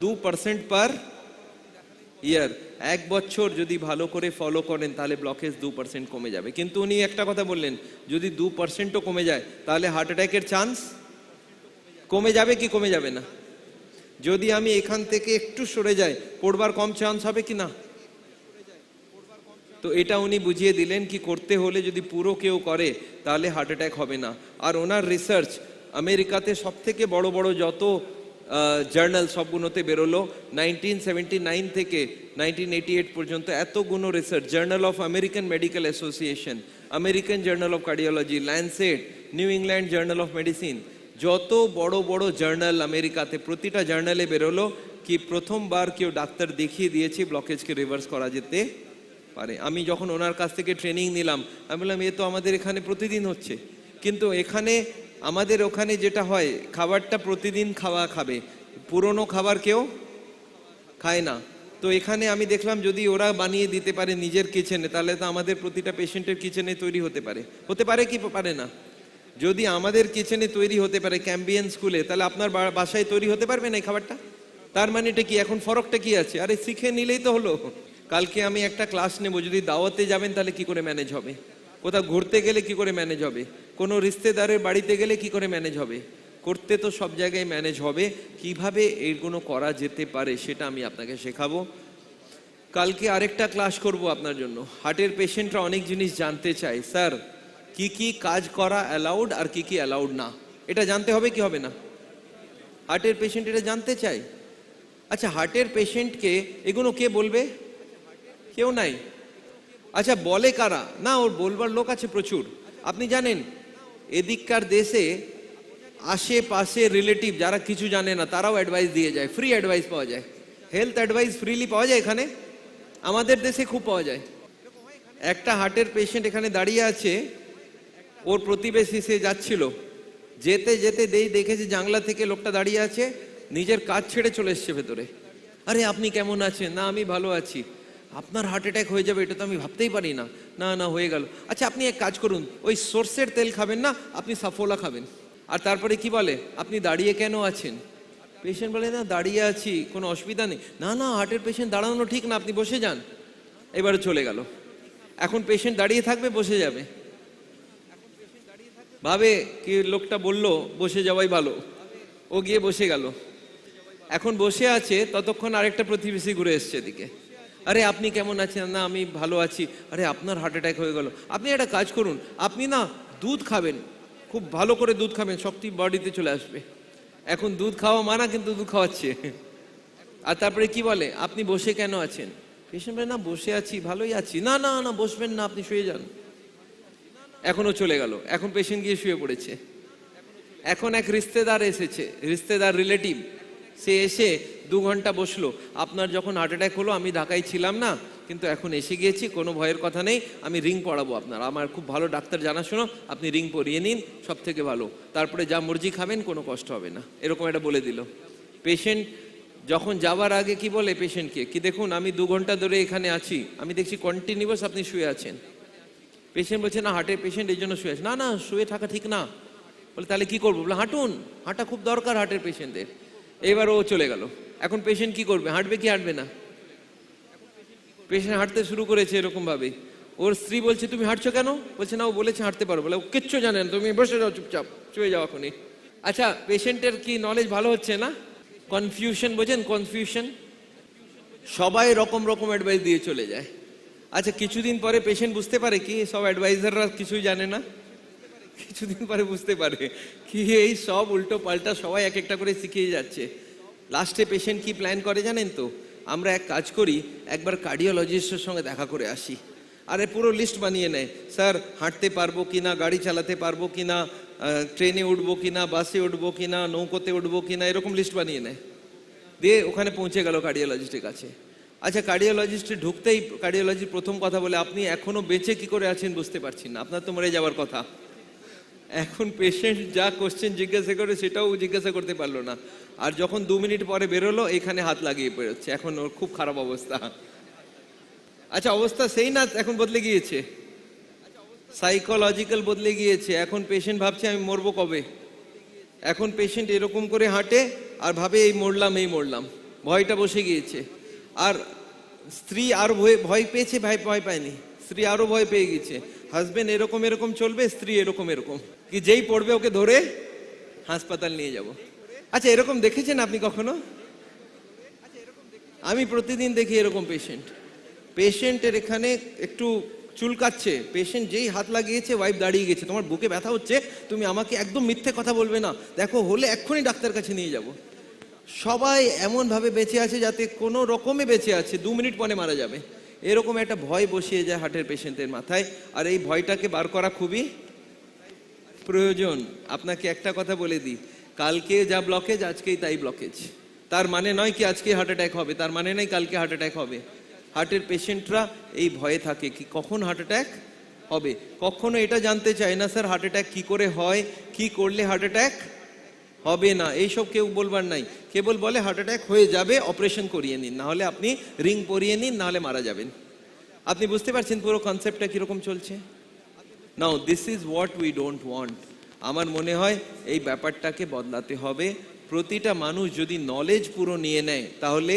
2% পার ইয়ার। 1 বছর যদি ভালো করে ফলো করেন তাহলে ব্লকেজ 2% কমে যাবে। কিন্তু উনি একটা কথা বললেন, যদি 2%ও কমে যায় তাহলে হার্ট অ্যাটাকের চান্স কমে যাবে কি কমে যাবে না? যদি আমি এখান থেকে একটু সরে যাই পড়বার কম চান্স হবে কি না? তো এটা উনি বুঝিয়ে দিলেন কি করতে হলে যদি পুরো কেউ করে তাহলে হার্ট অ্যাটাক হবে না। আর ওনার রিসার্চ আমেরিকাতে সব থেকে বড় বড় যত জার্নাল সবগুলোতে বেরোলো, 1979 থেকে 1988 পর্যন্ত এতগুলো research, journal of American medical association, American journal of cardiology, Lancet, new England journal of medicine, যত বড় বড় জার্নাল আমেরিকাতে, প্রতিটা জার্নালে বেরোলো কি প্রথমবার কেউ ডাক্তার দেখিয়ে দিয়েছে ব্লকেজকে রিভার্স করা যেতে পারে। আমি যখন ওনার কাছ থেকে ট্রেনিং নিলাম আমি বললাম এ তো আমাদের এখানে প্রতিদিন হচ্ছে, কিন্তু এখানে আমাদের ওখানে যেটা হয় খাবারটা প্রতিদিন খাবে, পুরনো খাবার কেউ খায় না। তো এখানে আমি দেখলাম যদি ওরা বানিয়ে দিতে পারে নিজের কিচেনে তাহলে তো আমাদের প্রতিটা পেশেন্টের কিচেনে তৈরি হতে পারে কি পারে না? যদি আমাদের কিচেনে তৈরি হতে পারে ক্যাম্বিয়ান স্কুলে, তাহলে আপনার বাসায় তৈরি হতে পারবে না এই খাবারটা? তার মানে এটা কি? এখন ফরকটা কি আছে? আরে শিখে নিলেই তো হলো। কালকে আমি একটা ক্লাস নেব, যদি দাওয়াতে যাবেন তাহলে কি করে ম্যানেজ হবে, কোথাও ঘুরতে গেলে কি করে ম্যানেজ হবে, কোনো রিশতেদারের বাড়িতে গেলে কি করে ম্যানেজ হবে, করতে তো সব জায়গায় ম্যানেজ হবে। কিভাবে এইগুলো করা যেতে পারে সেটা আমি আপনাকে শেখাবো। কালকে আরেকটা ক্লাস করব আপনার জন্য। হার্টের পেশেন্টরা অনেক জিনিস জানতে চায়, স্যার কি কি কাজ করা অ্যালাউড আর কি কি অ্যালাউড না, এটা জানতে হবে কি হবে না? হার্টের পেশেন্ট এটা জানতে চায়। আচ্ছা, হার্টের পেশেন্টকে এগুলো কে বলবে? কেউ নাই। আচ্ছা, বলে কারা? না, ওর বলবার লোক আছে প্রচুর। আপনি জানেন এদিককার দেশে আশেপাশে রিলেটিভ যারা কিছু জানে না তারাও অ্যাডভাইস দিয়ে যায়, ফ্রি অ্যাডভাইস পাওয়া যায়, হেলথ অ্যাডভাইস ফ্রিলি পাওয়া যায় এখানে। আমাদের দেশে খুব পাওয়া যায়। একটা হার্টের পেশেন্ট এখানে দাঁড়িয়ে আছে, ওর প্রতিবেশী সে যাচ্ছিল, যেতে যেতে দেখেছে জানলা থেকে লোকটা দাঁড়িয়ে আছে, নিজের কাজ ছেড়ে চলে এসছে ভেতরে। আরে আপনি কেমন আছেন? না আমি ভালো আছি। আপনার হার্ট অ্যাটাক হয়ে যাবে এটা তো আমি ভাবতেই পারি না। না না, হয়ে গেল। আচ্ছা আপনি এক কাজ করুন, ওই সর্ষের তেল খাবেন না, আপনি সাফোলা খাবেন। আর তারপরে কি বলে, আপনি দাঁড়িয়ে কেন আছেন? পেশেন্ট বলে না দাঁড়িয়ে আছি, কোনো অসুবিধা নেই। না না, হার্টের পেশেন্ট দাঁড়ানো ঠিক না, আপনি বসে যান। এবারে চলে গেল। এখন পেশেন্ট দাঁড়িয়ে থাকবে বসে যাবে? ভাবে কি লোকটা বলল বসে যাওয়াই ভালো, ও গিয়ে বসে গেল। এখন বসে আছে, ততক্ষণ আরেকটা প্রতিবেশী ঘুরে এসছে এদিকে। আরে আপনি কেমন আছেন? না আমি ভালো আছি। আরে আপনার হার্ট অ্যাটাক হয়ে গেল। আপনি একটা কাজ করুন, আপনি না দুধ খাবেন, খুব ভালো করে দুধ খাবেন, শক্তি বডিতে চলে আসবে। এখন দুধ খাওয়া মানা, কিন্তু দুধ খাওয়াচ্ছে। আর তারপরে কি বলে, আপনি বসে কেন আছেন? পেশেন্ট বলে না বসে আছি, ভালোই আছি। না না না, বসবেন না, আপনি শুয়ে যান। এখনো চলে গেল। এখন পেশেন্ট গিয়ে শুয়ে পড়েছে। এখন এক রিশতেদার এসেছে, রিশতেদার রিলেটিভ, সে এসে 2 ঘন্টা বসলো। আপনার যখন হার্ট অ্যাটাক হলো আমি ঢাকায় ছিলাম না, কিন্তু এখন এসে গিয়েছি, কোনো ভয়ের কথা নেই, আমি রিং পড়াবো আপনার, আমার খুব ভালো ডাক্তার জানাশোনো, আপনি রিং পরিয়ে নিন, সব থেকে ভালো, তারপরে যা মর্জি খাবেন, কোনো কষ্ট হবে না, এরকম একটা বলে দিল। পেশেন্ট যখন যাওয়ার আগে কি বলে পেশেন্টকে, কি দেখুন আমি 2 ঘন্টা ধরে এখানে আছি, আমি দেখছি কন্টিনিউয়াস আপনি শুয়ে আছেন। পেশেন্ট বলছে না হার্টের পেশেন্ট এই জন্য শুয়ে আছে। না না, শুয়ে থাকা ঠিক না। বলে তাহলে কি করবো? বলে হাঁটুন, হাঁটা খুব দরকার হার্টের পেশেন্টদের। এবার ও চলে গেল। এখন পেশেন্ট কি করবে? হাঁটবে কি হাঁটবে না? পেশেন্ট হাঁটতে শুরু করেছে এরকম ভাবে। ওর স্ত্রী বলছে তুমি হাঁটছো কেন? বলছে না ও বলেছে হাঁটতে পারো। বলে ও কিচ্ছু জানে না, তুমি বসে যাও চুপচাপ, শুয়ে যাও এখনই। আচ্ছা, পেশেন্টের কি নলেজ ভালো হচ্ছে না? কনফিউশন, বোঝেন কনফিউশন? সবাই রকম রকম অ্যাডভাইস দিয়ে চলে যায়। আচ্ছা, কিছুদিন পরে পেশেন্ট বুঝতে পারে কি সব অ্যাডভাইজাররা কিছুই জানে না। কিছুদিন পরে বুঝতে পারে কি এই সব উল্টো পাল্টা সবাই এক একটা করে শিখিয়ে যাচ্ছে। লাস্টে পেশেন্ট কি প্ল্যান করে জানেন তো? আমরা এক কাজ করি, একবার কার্ডিওলজিস্টের সঙ্গে দেখা করে আসি। আরে পুরো লিস্ট বানিয়ে নেয়, স্যার হাঁটতে পারবো কিনা, গাড়ি চালাতে পারবো কিনা, ট্রেনে উঠবো কিনা, বাসে উঠবো কিনা, নৌকোতে উঠবো কিনা, এরকম লিস্ট বানিয়ে নেয়। দিয়ে ওখানে পৌঁছে গেল কার্ডিওলজিস্টের কাছে। আচ্ছা, কার্ডিওলজিস্টে ঢুকতেই কার্ডিওলজির প্রথম কথা বলে, আপনি এখনো বেঁচে কি করে আছেন বুঝতে পারছি না, আপনার তো মরে যাওয়ার কথা। এখন পেশেন্ট যা কোশ্চেন জিজ্ঞাসা করে সেটাও জিজ্ঞাসা করতে পারলো না। আর যখন 2 মিনিট পরে বেরোলো, এখানে হাত লাগিয়ে বেরোচ্ছে। এখন ওর খুব খারাপ অবস্থা। আচ্ছা, অবস্থা সেই না, এখন বদলে গিয়েছে, সাইকোলজিক্যাল বদলে গিয়েছে। এখন পেশেন্ট ভাবছে আমি মরবো কবে। এখন পেশেন্ট এরকম করে হাঁটে আর ভাবে এই মরলাম এই মরলাম, ভয়টা বসে গিয়েছে। আর স্ত্রী আর ভয় পেয়েছে, ভয় পায়নি, স্ত্রী আরো ভয় পেয়ে গেছে। হাজবেন্ড এরকম এরকম চলবে, স্ত্রী এরকম এরকম, কি যেই পড়বে ওকে ধরে হাসপাতাল নিয়ে যাব। আচ্ছা, এরকম দেখেছেন আপনি কখনো? আমি প্রতিদিন দেখি এরকম পেশেন্টের এখানে একটু চুলকাচ্ছে, পেশেন্ট যেই হাত লাগিয়েছে ওয়াইফ দাঁড়িয়ে গেছে, তোমার বুকে ব্যথা হচ্ছে, তুমি আমাকে একদম মিথ্যে কথা বলবে না, দেখো হলে এক্ষুনি ডাক্তার কাছে নিয়ে যাব। সবাই এমনভাবে বেঁচে আছে যাতে কোনো রকমে বেঁচে আছে, 2 মিনিট পরে মারা যাবে, এরকম একটা ভয় বসিয়ে যায় হার্টের পেশেন্টের মাথায়। আর এই ভয়টাকে বার করা খুবই প্রয়োজন। আপনাকে একটা কথা বলে দিই, কালকে যা ব্লকেজ আজকেই তাই ব্লকেজ। তার মানে নয় কি আজকে হার্ট অ্যাটাক হবে, তার মানে নয় কালকে হার্ট অ্যাটাক হবে। হার্টের পেশেন্টরা এই ভয়ে থাকে কি কখন হার্ট অ্যাটাক হবে। কখনো এটা জানতে চায় না স্যার হার্ট অ্যাটাক কি করে হয়, কি করলে হার্ট অ্যাটাক হবে না, এইসব কেউ বলবার নাই। কেবল বলে হার্ট অ্যাটাক হয়ে যাবে, অপারেশন করিয়ে নিন, না হলে আপনি রিং পরিয়ে নিন, না হলে মারা যাবেন। আপনি বুঝতে পারছেন পুরো কনসেপ্টটা কিরকম চলছে? Now this is what we don't want. আমার মনে হয় এই ব্যাপারটাকে বদলাতে হবে। প্রতিটা মানুষ যদি নলেজ পুরো নিয়ে নেয় তাহলে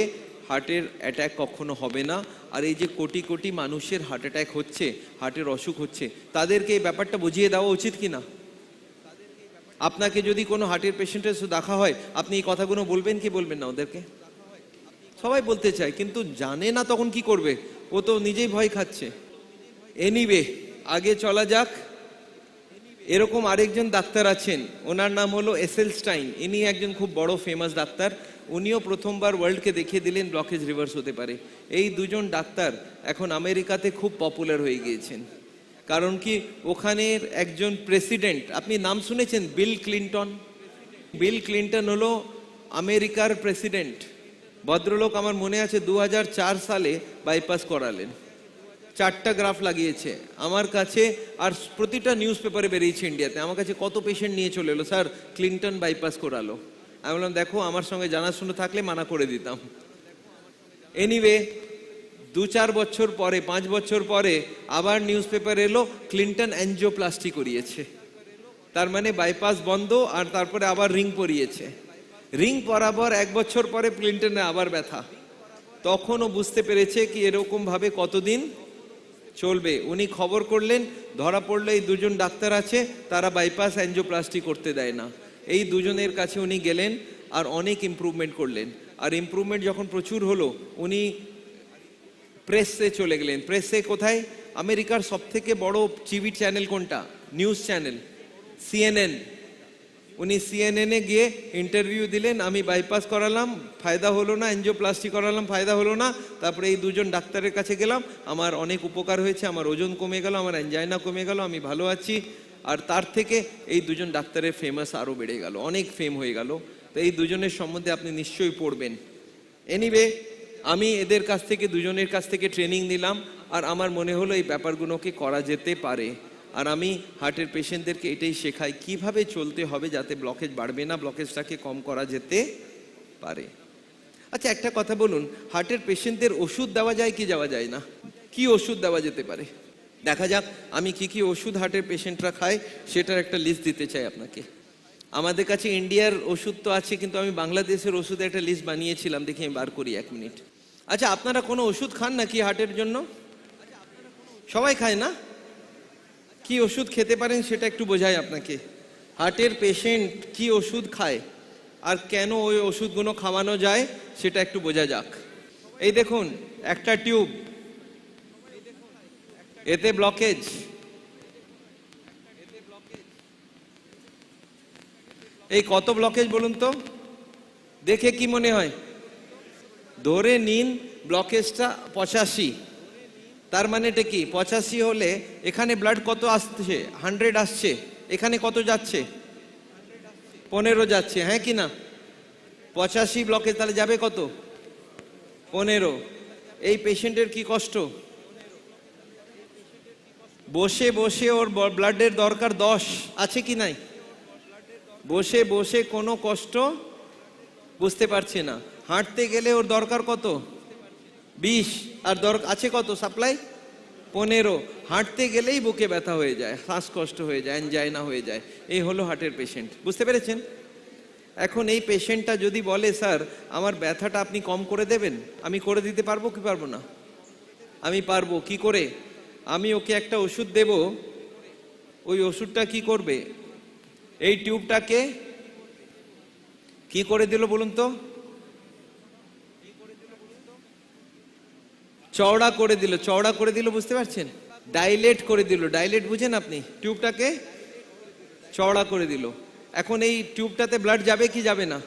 হার্টের অ্যাটাক কখনো হবে না। আর এই যে কোটি কোটি মানুষের হার্ট অ্যাটাক হচ্ছে, হার্টের অসুখ হচ্ছে, তাদেরকে এই ব্যাপারটা বুঝিয়ে দেওয়া উচিত কি না? আপনাকে যদি কোনো হার্টের পেশেন্টের দেখা হয়, আপনি এই কথাগুলো বলবেন কি বলবেন না ওদেরকে? সবাই বলতে চায়, কিন্তু জানে না তখন কি করবে, ও তো নিজেই ভয় খাচ্ছে। এনিওয়ে, আগে চলা যাক। এরকম আরেকজন ডাক্তার আছেন, ওনার নাম হলো এসেলস্টাইন। ইনি একজন খুব বড় ফেমাস ডাক্তার। উনিও প্রথমবার ওয়ার্ল্ডকে দেখিয়ে দিলেন ব্লকেজ রিভার্স হতে পারে। এই দুজন ডাক্তার এখন আমেরিকাতে খুব পপুলার হয়ে গিয়েছেন। কারণ কি, ওখানের একজন প্রেসিডেন্ট, আপনি নাম শুনেছেন বিল ক্লিন্টন? বিল ক্লিন্টন হলো আমেরিকার প্রেসিডেন্ট। ভদ্রলোক আমার মনে আছে 2004 সালে বাইপাস করালেন, 4টা গ্রাফ লাগিয়েছে আমার কাছে, আর প্রতিটা নিউজ পেপারে বেরিয়েছে ইন্ডিয়াতে। আমার কাছে কত পেশেন্ট নিয়ে চলে এলো, স্যার ক্লিন্টন বাইপাস করালো। আমি বললাম দেখো, আমার সঙ্গে জানাশোনা থাকলে মানা করে দিতাম। এনিওয়ে, 2-4 বছর পরে, 5 বছর পরে আবার নিউজ পেপার এলো ক্লিন্টন অ্যাঞ্জিওপ্লাস্টি করিয়েছে। তার মানে বাইপাস বন্ধ, আর তারপরে আবার রিং পরিয়েছে। রিং পরাবার 1 বছর পরে ক্লিন্টনে আবার ব্যথা। তখনও বুঝতে পেরেছে কি এরকম ভাবে কতদিন চলবে। উনি খবর করলেন, ধরা পড়লো এই দুজন ডাক্তার আছে, তারা বাইপাস অ্যাঞ্জিওপ্লাস্টি করতে দেয় না। এই দুজনের কাছে উনি গেলেন আর অনেক ইমপ্রুভমেন্ট করলেন। আর ইমপ্রুভমেন্ট যখন প্রচুর হলো, উনি প্রেসে চলে গেলেন। প্রেসে কোথায়? আমেরিকার সব থেকে বড় টিভি চ্যানেল কোনটা? News channel CNN। উনি CNN-এ গিয়ে ইন্টারভিউ দিলেন, আমি বাইপাস করালাম, ফায়দা হলো না, অ্যাঞ্জিওপ্লাস্টি করালাম, ফায়দা হলো না, তারপরে এই দুজন ডাক্তারের কাছে গেলাম, আমার অনেক উপকার হয়েছে, আমার ওজন কমে গেল, আমার অ্যাঞ্জাইনা কমে গেল, আমি ভালো আছি। আর তার থেকে এই দুজন ডাক্তারের ফেমাস আরও বেড়ে গেল, অনেক ফেম হয়ে গেল। তো এই দুজনের সম্বন্ধে আপনি নিশ্চয়ই পড়বেন। এনিওয়ে, আমি এদের কাছ থেকে, দুজনের কাছ থেকে ট্রেনিং নিলাম, আর আমার মনে হলো এই ব্যাপারগুলোকে করা যেতে পারে। আর আমি হার্টের পেশেন্টদেরকে এটাই শেখাই কিভাবে চলতে হবে যাতে ব্লকেজ বাড়বে না, ব্লকেজটাকে কম করা যেতে পারে। আচ্ছা, একটা কথা বলুন, হার্টের পেশেন্টদের ওষুধ দেওয়া যায় কি যাওয়া যায় না? কি ওষুধ দেওয়া যেতে পারে দেখা যাক। আমি কি কি ওষুধ হার্টের পেশেন্টরা খায় সেটার একটা লিস্ট দিতে চাই আপনাকে। আমাদের কাছে ইন্ডিয়ার ওষুধ তো আছে, কিন্তু আমি বাংলাদেশের ওষুধের একটা লিস্ট বানিয়েছিলাম, দেখি আমি বার করি 1 মিনিট। আচ্ছা, আপনারা কোনো ওষুধ খান নাকি হার্টের জন্য? সবাই খায় না? কি ওষুধ খেতে পারেন সেটা একটু বোঝাই আপনাকে। হার্টের পেশেন্ট কি ওষুধ খায় আর কেন ওই ওষুধগুলো খাওয়ানো যায় সেটা একটু বোঝা যাক। এই দেখুন, একটা টিউব, এতে ব্লকেজ। এই কত ব্লকেজ বলুন তো, দেখে কি মনে হয়? ধরে নিন ব্লকেজটা 85, তার মানে এটা কি? 85 হলে এখানে ব্লাড কত আসছে? 100 আসছে। এখানে কত যাচ্ছে? 15 যাচ্ছে, হ্যাঁ কি না? 85 ব্লকেজ, তাহলে যাবে কত? 15। এই পেশেন্টের কি কষ্ট, বসে বসে ওর ব্লাডের দরকার 10, আছে কি নাই? বসে বসে কোনো কষ্ট বুঝতে পারছে না। হাঁটতে গেলে ওর দরকার কত? 20, আর আছে কত সাপ্লাই? 15। হাঁটতে গেলেই বুকে ব্যথা হয়ে যায়, শ্বাসকষ্ট হয়ে যায়, অ্যাঞ্জাইনা হয়ে যায়। এই হলো হার্টের পেশেন্ট, বুঝতে পেরেছেন? এখন এই পেশেন্টটা যদি বলে স্যার আমার ব্যথাটা আপনি কম করে দেবেন, আমি করে দিতে পারবো কি পারবো না? আমি পারবো। কি করে? আমি ওকে একটা ওষুধ দেব, ওই ওষুধটা কি করবে, এই টিউবটাকে কি করে দিল বলুন তো? চওড়া করে দিল। চওড়া করে দিল বুঝতে পারছেন? ডাইলেট করে দিল। ডাইলেট বুঝেন আপনি? টিউবটাকে চওড়া করে দিল। এখন এই টিউবটাতে ব্লাড যাবে কি যাবে না?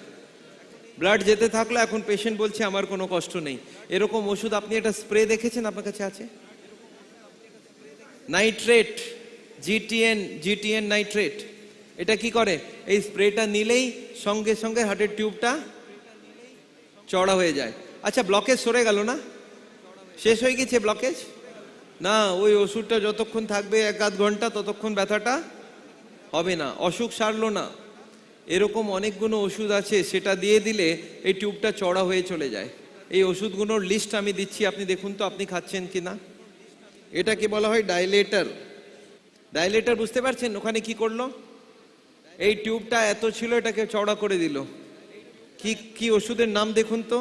ব্লাড যেতে থাকলো। এখন পেশেন্ট বলছে আমার কোনো কষ্ট নেই। এরকম ওষুধ আপনি একটা স্প্রে দেখেছেন আপনার কাছে আছে? Nitrate, GTN nitrate. এটা কি করে? এই স্প্রেটা নিলেই সঙ্গে সঙ্গে হার্টের টিউবটা চওড়া হয়ে যায়। আচ্ছা, ব্লকেজ সরে গেল না? শেষ হয়ে গেছে ব্লকেজ? না, ওই ওষুধটা যতক্ষণ থাকবে 1-8 ঘন্টা ততক্ষণ ব্যথাটা হবে না, অসুখ সারলো না। এরকম অনেকগুলো ওষুধ আছে, সেটা দিয়ে দিলে এই টিউবটা চওড়া হয়ে চলে যায়। এই ওষুধগুলোর লিস্ট আমি দিচ্ছি, আপনি দেখুন তো আপনি খাচ্ছেন কিনা। এটাকে বলা হয় ডাইলেটর। ডাইলেটর বুঝতে পারছেন? ওখানে কি করলো? এই টিউবটা এত ছিল, এটাকে চওড়া করে দিল। কি কি ওষুধের নাম দেখুন তো?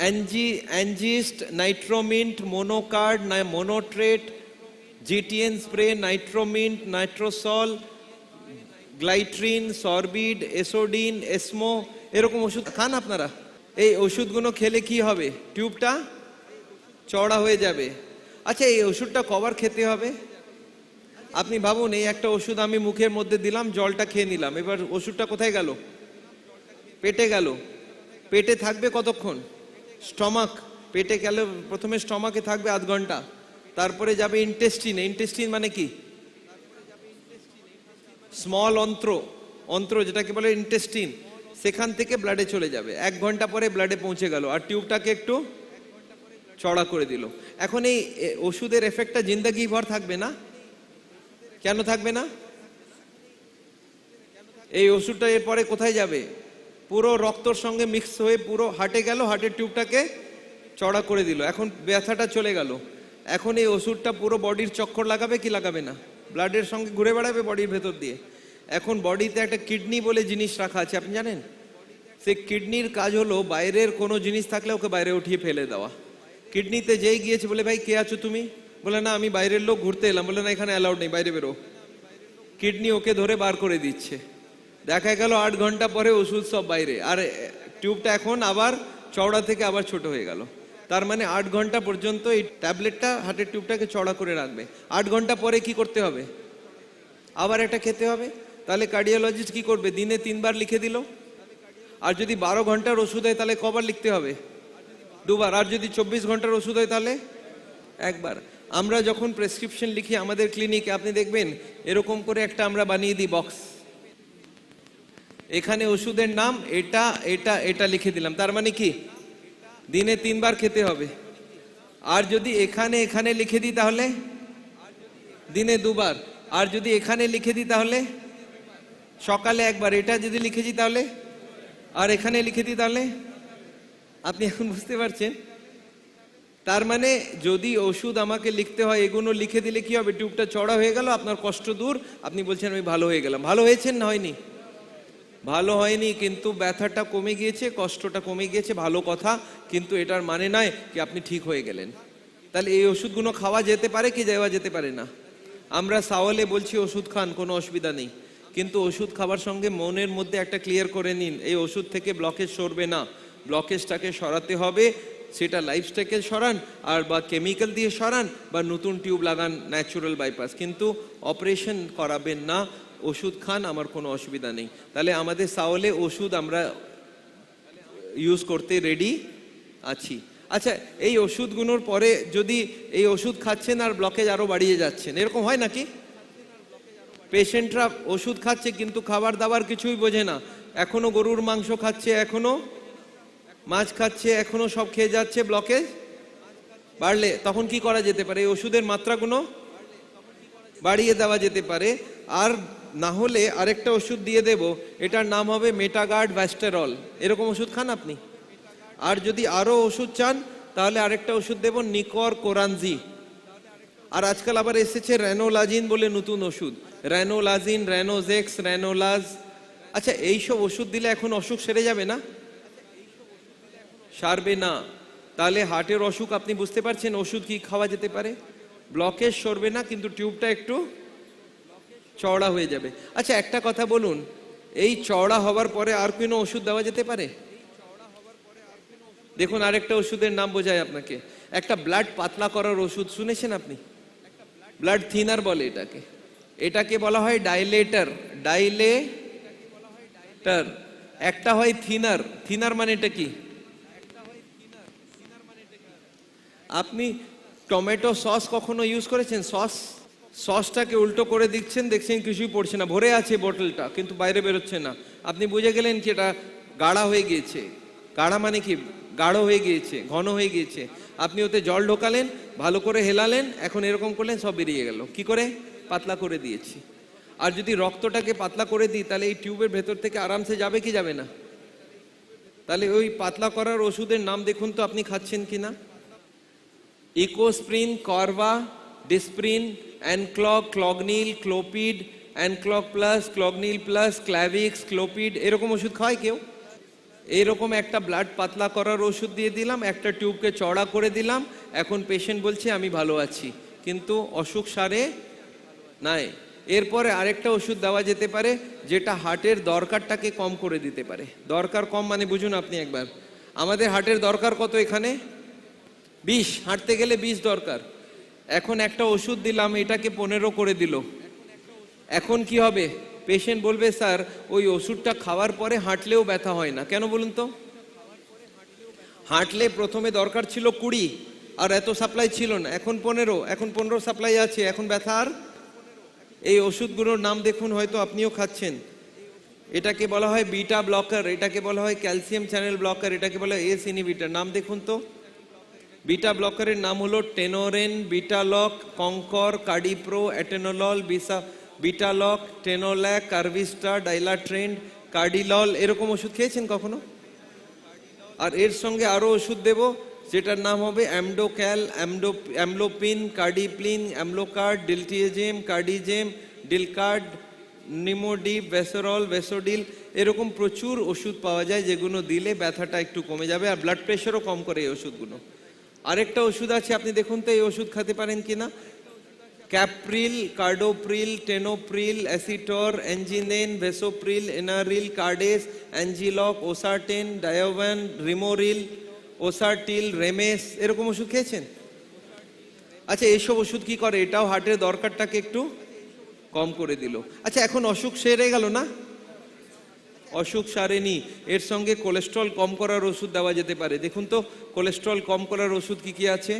অ্যানজিস্ট, নাইট্রোমিন্ট, মোনোকার্ড, মোনোট্রেট, জিটিএন স্প্রে, নাইট্রোমিন্ট, নাইট্রোসল, গ্লাইট্রিন, সরবিড, এসোডিন, এসমো, এরকম ওষুধ খান আপনারা। এই ওষুধগুলো খেলে কি হবে? টিউবটা চওড়া হয়ে যাবে। আচ্ছা, এই ওষুধটা কবার খেতে হবে? আপনি ভাবুন, এই একটা ওষুধ আমি মুখের মধ্যে দিলাম, জলটা খেয়ে নিলাম, এবার ওষুধটা কোথায় গেল? পেটে গেল। পেটে থাকবে কতক্ষণ? স্টমাক। পেটে গেলে প্রথমে স্টমাকে থাকবে 8 ঘন্টা, তারপরে যাবে ইন্টেস্টিনে। ইন্টেস্টিন মানে কি? স্মল অন্ত্র। অন্ত্র যেটাকে বলে ইন্টেস্টিন, সেখান থেকে ব্লাডে চলে যাবে। 1 ঘন্টা পরে ব্লাডে পৌঁছে গেল, আর টিউবটাকে একটু চড়া করে দিল। এখন এই ওষুধের এফেক্টটা জিন্দেগি ভর থাকবে না? কেন থাকবে না? এই ওষুধটা এরপরে কোথায় যাবে? পুরো রক্তর সঙ্গে মিক্স হয়ে পুরো হার্টে গেল, হার্টের টিউবটাকে চড়া করে দিল। এখন ব্যথাটা চলে গেল। এখন এই ওষুধটা পুরো বডির চক্কর লাগাবে কি লাগাবে না? ব্লাডের সঙ্গে ঘুরে বেড়াবে বডির ভেতর দিয়ে। এখন বডিতে একটা কিডনি বলে জিনিস রাখা আছে, আপনি জানেন? সেই কিডনির কাজ হলো বাইরের কোনো জিনিস থাকলে ওকে বাইরে উঠিয়ে ফেলে দেওয়া। কিডনিতে যেই গিয়েছে, বলে ভাই কে আছো তুমি? বলে না আমি বাইরের লোক, ঘুরতে এলাম। বলে না এখানে অ্যালাউড নেই, বাইরে বেরো। কিডনি ওকে ধরে বার করে দিচ্ছে। দেখা গেল 8 ঘন্টা পরে ওষুধ সব বাইরে, আর টিউবটা এখন আবার চওড়া থেকে আবার ছোট হয়ে গেল। তার মানে 8 ঘন্টা পর্যন্ত এই ট্যাবলেটটা হার্টের টিউবটাকে চওড়া করে রাখবে। 8 ঘন্টা পরে কি করতে হবে? আবার একটা খেতে হবে। তাহলে কার্ডিওলজিস্ট কি করবে? দিনে 3 বার লিখে দিল। আর যদি 12 ঘন্টার ওষুধ হয় তাহলে কবার লিখতে হবে? 2 বার। আর যদি 24 ঘন্টার ওষুধ হয় তাহলে 1 বার। আমরা যখন প্রেসক্রিপশন লিখি আমাদের ক্লিনিকে, আপনি দেখবেন এরকম করে একটা আমরা বানিয়ে দিই বক্স। এখানে ওষুধের নাম এটা এটা এটা লিখে দিলাম। তার মানে কি? দিনে 3 বার খেতে হবে। আর যদি এখানে এখানে লিখে দিই তাহলে দিনে 2 বার। আর যদি এখানে লিখে দিই তাহলে সকালে 1 বার। এটা যদি লিখে দিই তাহলে, আর এখানে লিখে দিই তাহলে, আপনি এখন বুঝতে পারছেন? তার মানে যদি ওষুধ আমাকে লিখতে হয়, এগুলো লিখে দিলে কি হবে? টিউবটা চড়া হয়ে গেল, আপনার কষ্ট দূর, আপনি বলছেন আমি ভালো হয়ে গেলাম। ভালো হয়েছেন না হয়নি? ভালো হয়নি, কিন্তু ব্যথাটা কমে গিয়েছে, কষ্টটা কমে গিয়েছে, ভালো কথা। কিন্তু এটার মানে নয় কি আপনি ঠিক হয়ে গেলেন। তাহলে এই ওষুধগুলো খাওয়া যেতে পারে কি দেওয়া যেতে পারে না? আমরা সাওয়ালে বলছি ওষুধ খান, কোনো অসুবিধা নেই, কিন্তু ওষুধ খাবার সঙ্গে মনের মধ্যে একটা ক্লিয়ার করে নিন, এই ওষুধ থেকে ব্লকেজ সরবে না। ব্লকেজটাকে সরাতে হবে, সেটা লাইফস্টাইল সরান, আর বা কেমিক্যাল দিয়ে সরান, বা নতুন টিউব লাগান, ন্যাচুরাল বাইপাস, কিন্তু অপারেশন করাবেন না। ওষুধ খান, আমার কোনো অসুবিধা নেই। তাহলে আমাদের সাওলে ওষুধ আমরা ইউজ করতে রেডি আছি। আচ্ছা, এই ওষুধগুলোর পরে যদি এই ওষুধ খাচ্ছেন আর ব্লকেজ আরো বাড়িয়ে যাচ্ছেন, এরকম হয় নাকি? পেশেন্টরা ওষুধ খাচ্ছে কিন্তু খাবার দাবার কিছুই বোঝে না, এখনো গরুর মাংস খাচ্ছে, এখনো মাছ খাচ্ছে, এখনো সব খেয়ে যাচ্ছে, ব্লকেজ বাড়লে তখন কি করা যেতে পারে? এই ওষুধের মাত্রাগুলো বাড়িয়ে দেওয়া যেতে পারে। আর না হলে আরেকটা ওষুধ দিয়ে দেব, এটার নাম হবে মেটাগার্ড ভ্যাস্টেরল। এরকম ওষুধ খান আপনি? আর যদি আরো ওষুধ চান তাহলে আরেকটা ওষুধ দেব, নিকর কোরানজি। আর আজকাল আবার এসেছে রেনোলাজিন বলে নতুন ওষুধ, রেনোলাজিন, রেনোজেক্স, রেনোলাজ। আচ্ছা, এইসব ওষুধ দিলে এখন অসুখ সেরে যাবে না? সারবে না। তাহলে হার্টের অসুখ আপনি বুঝতে পারছেন ওষুধ কি খাওয়া যেতে পারে? ব্লকেজ সরবে না, কিন্তু টিউবটা একটু চওড়া হয়ে যাবে। আচ্ছা, একটা কথা বলুন, এই চওড়া হওয়ার পরে আর কোনো ওষুধ দেওয়া যেতে পারে? দেখুন, আরেকটা ওষুধের নাম বোঝায় আপনাকে। একটা ব্লাড পাতলা করার ওষুধ শুনেছেন আপনি? ব্লাড থিনার বলে এটাকে। এটাকে বলা হয় ডাইলেটর। ডাইলেটর। একটা হয় থিনার। থিনার মানে এটা কি? আপনি টমেটো সস কখনো ইউজ করেছেন? সসটাকে উল্টো করে দিচ্ছেন, দেখছেন কিছুই পড়ছে না, ভরে আছে বোতলটা, কিন্তু বাইরে বেরোচ্ছে না। আপনি বুঝে গেলেন কি এটা গাঢ়া হয়ে গিয়েছে। গাঢ়া মানে কি? গাঢ় হয়ে গিয়েছে, ঘন হয়ে গিয়েছে। আপনি ওতে জল ঢোকালেন, ভালো করে হেলালেন, এখন এরকম করলেন, সব বেরিয়ে গেল। কি করে? পাতলা করে দিয়েছি। আর যদি রক্তটাকে পাতলা করে দিই, তাহলে এই টিউবের ভেতর থেকে আরামসে যাবে কি যাবে না? তাহলে ওই পাতলা করার ওষুধের নাম দেখুন তো আপনি খাচ্ছেন কিনা। ইকোস্প্রিন, করভা, Disprin, অ্যানক্লগ, ক্লগনিল, Clopid, অ্যানক্লগ plus, ক্লগনিল plus, ক্ল্যাভিক্স, Clopid, এরকম ওষুধ খায় কেউ? এইরকম একটা ব্লাড পাতলা করার ওষুধ দিয়ে দিলাম, একটা টিউবকে চড়া করে দিলাম, এখন পেশেন্ট বলছে আমি ভালো আছি, কিন্তু অসুখ সারে নাই। এরপরে আরেকটা ওষুধ দেওয়া যেতে পারে যেটা হার্টের দরকারটাকে কম করে দিতে পারে। দরকার কম মানে বুঝুন আপনি একবার, আমাদের হার্টের দরকার কত এখানে? 20, হাঁটতে গেলে 20 দরকার। এখন একটা ওষুধ দিলাম, এটাকে 15 করে দিল। এখন কি হবে? পেশেন্ট বলবে স্যার ওই ওষুধটা খাওয়ার পরে হাঁটলেও ব্যথা হয় না। কেন বলুন তো? হাঁটলে প্রথমে দরকার ছিল 20, আর এত সাপ্লাই ছিল না, এখন 15, এখন 15 সাপ্লাই আছে, এখন ব্যথা আর। এই ওষুধগুলোর নাম দেখুন, হয়তো আপনিও খাচ্ছেন। এটাকে বলা হয় বিটা ব্লকার, এটাকে বলা হয় ক্যালসিয়াম চ্যানেল ব্লকার, এটাকে বলা হয় এস ইনহিবিটর। নাম দেখুন তো। বিটা ব্লকারের নাম হলো টেনোরেন, বিটালক, কঙ্কর, কার্ডিপ্রো, এটেনোলল, বিটালক, টেনোল্যাক, কার্ভিস্টা, ডাইলাট্রেন্ড, কার্ডিলল, এরকম ওষুধ খেয়েছেন কখনো? আর এর সঙ্গে আরো ওষুধ দেব, যেটার নাম হবে অ্যামডোক্যাল, অ্যামলোপিন, কার্ডিপ্লিন, অ্যামলোকার্ড, ডিলটিয়েজেম, কার্ডিজেম, ডিলকার্ড, নিমোডিপ, ভেসোরল, ভেসোডিল, এরকম প্রচুর ওষুধ পাওয়া যায় যেগুলো দিলে ব্যথাটা একটু কমে যাবে, আর ব্লাড প্রেশারও কম করে এই ওষুধগুলো। আরেকটা ওষুধ আছে, আপনি দেখুন তো এই ওষুধ খেতে পারেন কিনা। ক্যাপ্রিল, কার্ডোপ্রিল, টেনোপ্রিল, অ্যাসিটর, এনজিনেন, ভেসোপ্রিল, এনারিল, কার্ডেস, অ্যাঞ্জিলক, ওসার্টেন, ডায়োভ্যান, রিমোরিল, ওসার্টিল, রেমেস, এরকম ওষুধ খেয়েছেন? আচ্ছা, এইসব ওষুধ কি করে? এটাও হার্টের দরকারটাকে একটু কম করে দিল। আচ্ছা, এখন অসুখ সেরে গেল না? অসুখ সারেনি। এর সঙ্গে কোলেস্ট্রল কম করার ওষুধ দেওয়া যেতে পারে। দেখুন তো কোলেস্ট্রল কম করার ওষুধ কি কি আছে।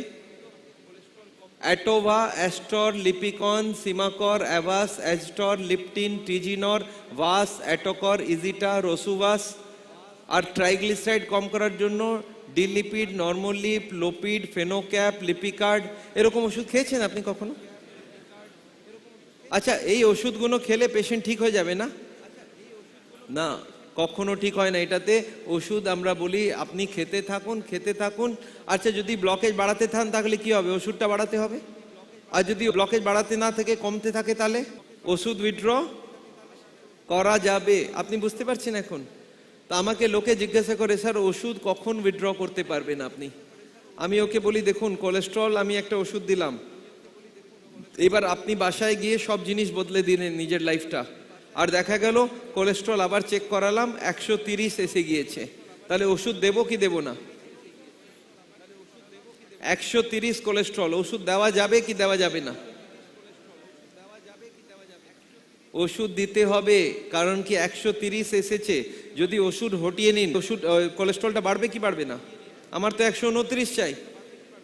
অ্যাটোভা, অ্যাস্টর, লিপিকন, সিমাকর, অ্যাভাস, অ্যাজটর, লিপটিন, টিজিনর, ভাস, অ্যাটোকর, ইজিটা, রসুভাস। আর ট্রাইগ্লিসারাইড কম করার জন্য ডিলিপিড, নর্মোলিপ, লোপিড, ফেনোক্যাপ, লিপিকার্ড, এরকম ওষুধ খেয়েছেন আপনি কখনো? আচ্ছা, এই ওষুধগুলো খেলে পেশেন্ট ঠিক হয়ে যাবে না? না, কখনো ঠিক হয় না। এটাতে ওষুধ আমরা বলি আপনি খেতে থাকুন, খেতে থাকুন। আচ্ছা, যদি ব্লকেজ বাড়াতে থান তাহলে কি হবে? ওষুধটা বাড়াতে হবে। আর যদি ব্লকেজ বাড়াতে না থেকে কমতে থাকে, তাহলে ওষুধ উইথড্র করা যাবে। আপনি বুঝতে পারছেন এখন? তা আমাকে লোকে জিজ্ঞাসা করে স্যার ওষুধ কখন উইথড্র করতে পারবেন আপনি? আমি ওকে বলি দেখুন কোলেস্ট্রল আমি একটা ওষুধ দিলাম, এবার আপনি বাসায় গিয়ে সব জিনিস বদলে দিলেন নিজের লাইফটা, আর দেখা গেল কোলেস্ট্রল আবার চেক করালাম 130 এসে গিয়েছে, তাহলে ওষুধ দেবো কি দেবো না? 130 কোলেস্ট্রল, ওষুধ দেওয়া যাবে কি দেওয়া যাবে না? ওষুধ দিতে হবে। কারণ কি 130 এসেছে, যদি ওষুধ হটিয়ে নিন ওষুধ কোলেস্ট্রলটা বাড়বে কি বাড়বে না? আমার তো 129 চাই।